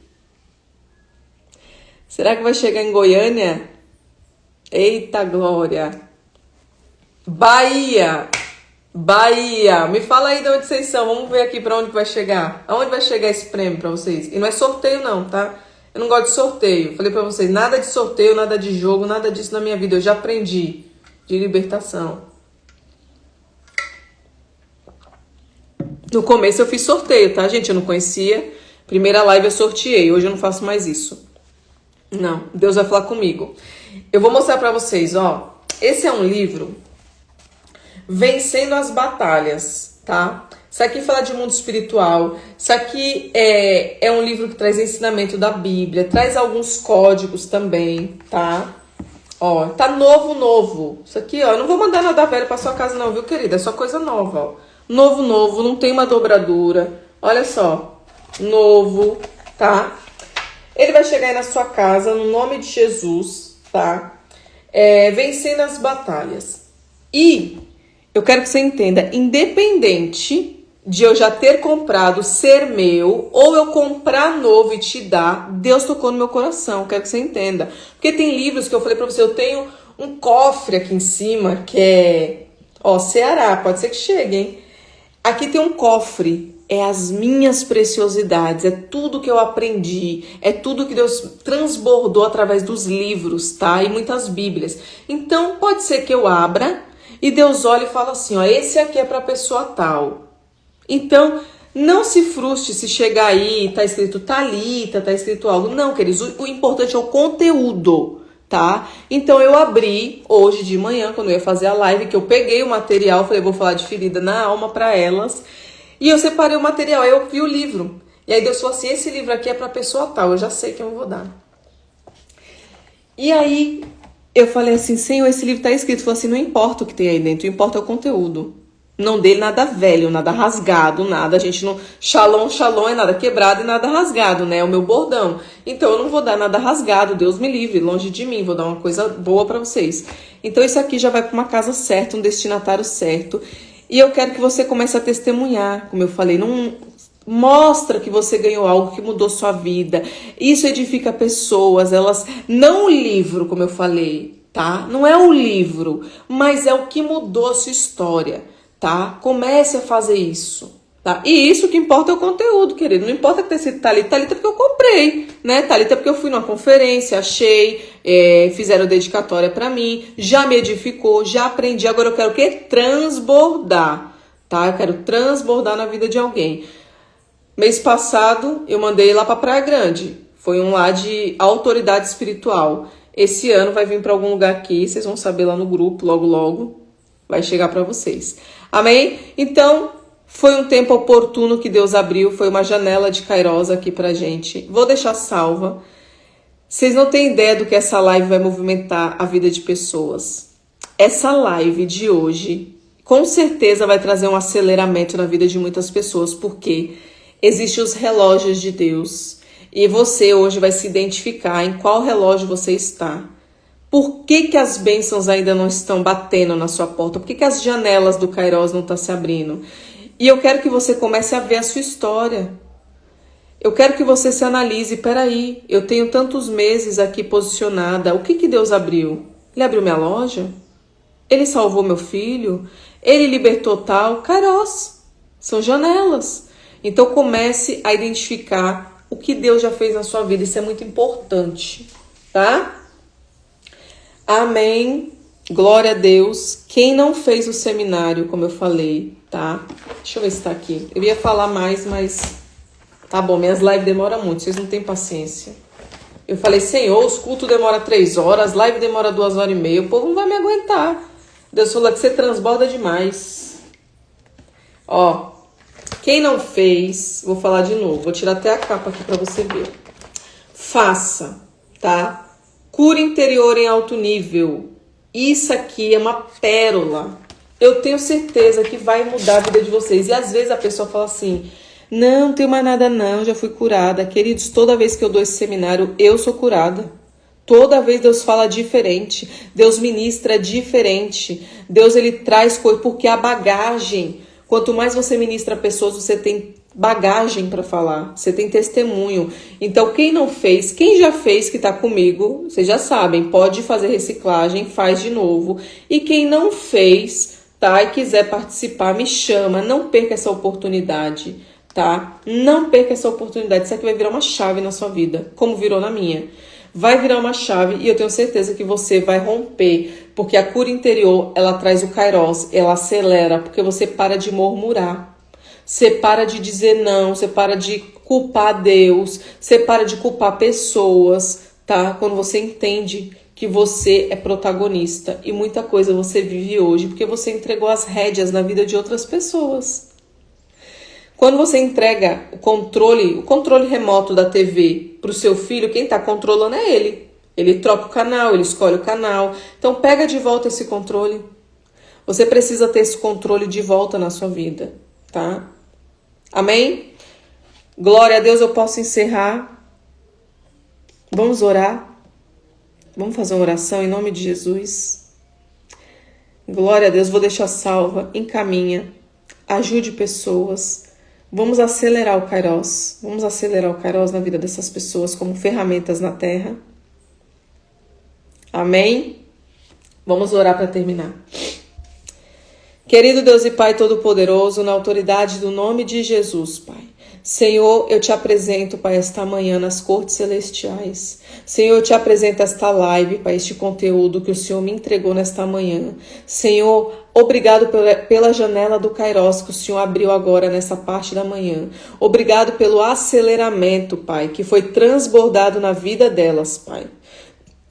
Speaker 2: Será que vai chegar em Goiânia? Eita glória! Bahia, me fala aí de onde vocês são, vamos ver aqui pra onde vai chegar. Aonde vai chegar esse prêmio pra vocês? E não é sorteio não, tá? Eu não gosto de sorteio, falei pra vocês, nada de sorteio, nada de jogo, nada disso na minha vida, eu já aprendi de libertação. No começo eu fiz sorteio, tá gente? Eu não conhecia, primeira live eu sorteei, hoje eu não faço mais isso. Não, Deus vai falar comigo. Eu vou mostrar pra vocês, ó, esse é um livro... Vencendo as batalhas, tá? Isso aqui fala de mundo espiritual. Isso aqui é um livro que traz ensinamento da Bíblia, traz alguns códigos também, tá? Ó, tá novo. Isso aqui, ó, eu não vou mandar nada velho pra sua casa não, viu, querida? É só coisa nova, ó. Novo, não tem uma dobradura. Olha só, novo, tá? Ele vai chegar aí na sua casa, no nome de Jesus, tá? Vencendo as batalhas. E... eu quero que você entenda, independente de eu já ter comprado, ser meu, ou eu comprar novo e te dar, Deus tocou no meu coração, quero que você entenda. Porque tem livros que eu falei pra você, eu tenho um cofre aqui em cima, que é, ó, Ceará, pode ser que chegue, hein? Aqui tem um cofre, é as minhas preciosidades, é tudo que eu aprendi, é tudo que Deus transbordou através dos livros, tá? E muitas bíblias. Então, pode ser que eu abra... e Deus olha e fala assim, ó, esse aqui é pra pessoa tal. Então, não se frustre se chegar aí, tá escrito Thalita, tá escrito algo. Não, queridos, o importante é o conteúdo, tá? Então, eu abri hoje de manhã, quando eu ia fazer a live, que eu peguei o material, falei, vou falar de ferida na alma pra elas. E eu separei o material, aí eu vi o livro. E aí Deus falou assim, esse livro aqui é pra pessoa tal, eu já sei quem eu vou dar. E aí... eu falei assim, Senhor, esse livro tá escrito. Falei assim, não importa o que tem aí dentro, importa é o conteúdo. Não dele nada velho, nada rasgado, nada. A gente não... Shalom é nada quebrado e nada rasgado, né? É o meu bordão. Então eu não vou dar nada rasgado, Deus me livre, longe de mim. Vou dar uma coisa boa pra vocês. Então isso aqui já vai pra uma casa certa, um destinatário certo. E eu quero que você comece a testemunhar, como eu falei, não... mostra que você ganhou algo que mudou sua vida. Isso edifica pessoas, elas... não o livro, como eu falei, tá? Não é o livro, mas é o que mudou a sua história, tá? Comece a fazer isso, tá? E isso que importa é o conteúdo, querido. Não importa que tenha sido Thalita porque eu comprei, né? Thalita porque eu fui numa conferência, achei, fizeram dedicatória pra mim, já me edificou, já aprendi. Agora eu quero o quê? Transbordar, tá? Eu quero transbordar na vida de alguém. Mês passado, eu mandei lá para Praia Grande. Foi um lá de autoridade espiritual. esse ano vai vir para algum lugar aqui, vocês vão saber lá no grupo, logo logo vai chegar para vocês. Amém? Então, foi um tempo oportuno que Deus abriu, foi uma janela de Kairos aqui pra gente. Vou deixar salva. Vocês não têm ideia do que essa live vai movimentar a vida de pessoas. Essa live de hoje, com certeza vai trazer um aceleramento na vida de muitas pessoas, porque existem os relógios de Deus. E você hoje vai se identificar em qual relógio você está. Por que as bênçãos ainda não estão batendo na sua porta? Por que as janelas do Kairos não estão se abrindo? E eu quero que você comece a ver a sua história. Eu quero que você se analise. Peraí, eu tenho tantos meses aqui posicionada. O que Deus abriu? Ele abriu minha loja? Ele salvou meu filho? Ele libertou tal? Kairos. São janelas. Então comece a identificar o que Deus já fez na sua vida. Isso é muito importante, tá? Amém. Glória a Deus. Quem não fez o seminário, como eu falei, tá? Deixa eu ver se tá aqui. Eu ia falar mais, mas tá bom, minhas lives demoram muito, vocês não têm paciência. Eu falei, Senhor, os cultos demoram 3 horas, live demora 2 horas e meia, o povo não vai me aguentar. Deus falou que você transborda demais. Ó, quem não fez, vou falar de novo, vou tirar até a capa aqui pra você ver. Faça, tá? Cura interior em alto nível. Isso aqui é uma pérola. Eu tenho certeza que vai mudar a vida de vocês. E às vezes a pessoa fala assim, não tenho mais nada não, já fui curada. Queridos, toda vez que eu dou esse seminário, eu sou curada. Toda vez Deus fala diferente. Deus ministra diferente. Deus, ele traz coisa, porque a bagagem, quanto mais você ministra pessoas, você tem bagagem para falar, você tem testemunho. Então quem não fez, quem já fez que tá comigo, vocês já sabem, pode fazer reciclagem, faz de novo. E quem não fez, tá, e quiser participar, me chama, não perca essa oportunidade, tá? Não perca essa oportunidade, isso aqui vai virar uma chave na sua vida, como virou na minha. Vai virar uma chave e eu tenho certeza que você vai romper, porque a cura interior, ela traz o Kairos, ela acelera, porque você para de murmurar. Você para de dizer não, você para de culpar Deus, você para de culpar pessoas, tá? Quando você entende que você é protagonista e muita coisa você vive hoje porque você entregou as rédeas na vida de outras pessoas. Quando você entrega o controle remoto da TV para o seu filho, quem está controlando é ele. Ele troca o canal, ele escolhe o canal. Então pega de volta esse controle. Você precisa ter esse controle de volta na sua vida, tá? Amém? Glória a Deus, eu posso encerrar. Vamos orar. Vamos fazer uma oração em nome de Jesus. Glória a Deus, vou deixar salva. Encaminha. Ajude pessoas. Vamos acelerar o Kairos. Vamos acelerar o Kairos na vida dessas pessoas como ferramentas na terra. Amém? Vamos orar para terminar. Querido Deus e Pai Todo-Poderoso, na autoridade do nome de Jesus, Pai. Senhor, eu te apresento, Pai, esta manhã nas cortes celestiais. Senhor, eu te apresento esta live, Pai, este conteúdo que o Senhor me entregou nesta manhã. Senhor, obrigado pela janela do Kairos que o Senhor abriu agora nessa parte da manhã. Obrigado pelo aceleramento, Pai, que foi transbordado na vida delas, Pai.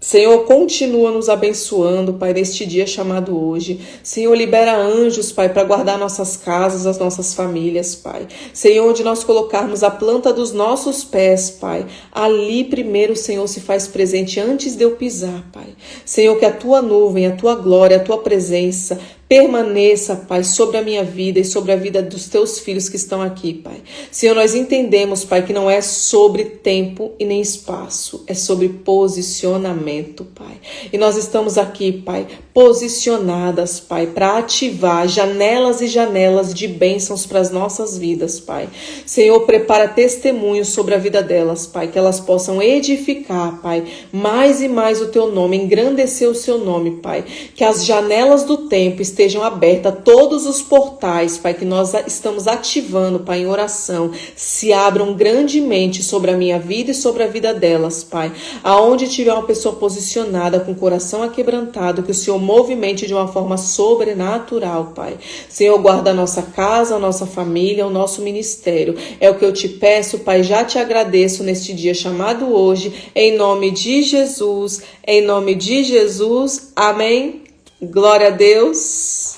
Speaker 2: Senhor, continua nos abençoando, Pai, neste dia chamado hoje. Senhor, libera anjos, Pai, para guardar nossas casas, as nossas famílias, Pai. Senhor, onde nós colocarmos a planta dos nossos pés, Pai, ali primeiro, Senhor, se faz presente antes de eu pisar, Pai. Senhor, que a Tua nuvem, a Tua glória, a Tua presença permaneça, Pai, sobre a minha vida e sobre a vida dos Teus filhos que estão aqui, Pai. Senhor, nós entendemos, Pai, que não é sobre tempo e nem espaço, é sobre posicionamento, Pai. E nós estamos aqui, Pai, posicionadas, Pai, para ativar janelas e janelas de bênçãos para as nossas vidas, Pai. Senhor, prepara testemunhos sobre a vida delas, Pai, que elas possam edificar, Pai, mais e mais o Teu nome, engrandecer o Seu nome, Pai. Que as janelas do tempo estejam estejam abertas, todos os portais, Pai, que nós estamos ativando, Pai, em oração, se abram grandemente sobre a minha vida e sobre a vida delas, Pai. Aonde tiver uma pessoa posicionada com o coração aquebrantado, que o Senhor movimente de uma forma sobrenatural, Pai. Senhor, guarda a nossa casa, a nossa família, o nosso ministério. É o que eu te peço, Pai, já te agradeço neste dia chamado hoje, em nome de Jesus, em nome de Jesus, amém. Glória a Deus,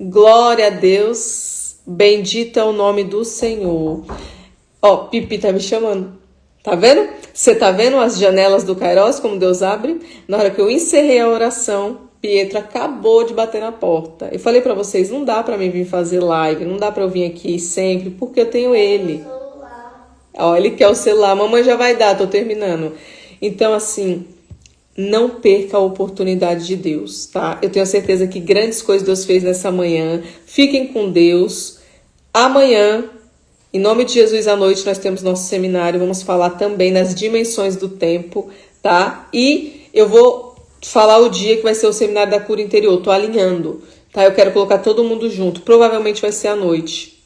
Speaker 2: glória a Deus, bendito é o nome do Senhor. Ó, Pipi tá me chamando, tá vendo? Você tá vendo as janelas do Kairos, como Deus abre? Na hora que eu encerrei a oração, Pietro acabou de bater na porta. Eu falei pra vocês, não dá pra mim vir fazer live, não dá pra eu vir aqui sempre, porque eu tenho ele. Ó, ele quer o celular, mamãe já vai dar, tô terminando. Então, assim, não perca a oportunidade de Deus, tá? Eu tenho certeza que grandes coisas Deus fez nessa manhã. Fiquem com Deus. Amanhã, em nome de Jesus, à noite, nós temos nosso seminário. Vamos falar também nas dimensões do tempo, tá? E eu vou falar o dia que vai ser o seminário da cura interior. Tô alinhando, tá? Eu quero colocar todo mundo junto. Provavelmente vai ser à noite,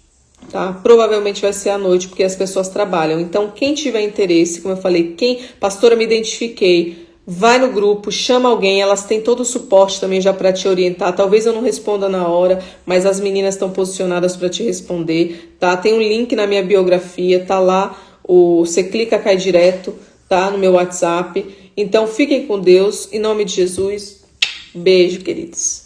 Speaker 2: tá? Provavelmente vai ser à noite, porque as pessoas trabalham. Então, quem tiver interesse, como eu falei, pastora, me identifiquei, vai no grupo, chama alguém, elas têm todo o suporte também já para te orientar. Talvez eu não responda na hora, mas as meninas estão posicionadas para te responder, tá? Tem um link na minha biografia, tá lá, você clica, cai direto, tá? No meu WhatsApp. Então, fiquem com Deus, em nome de Jesus. Beijo, queridos.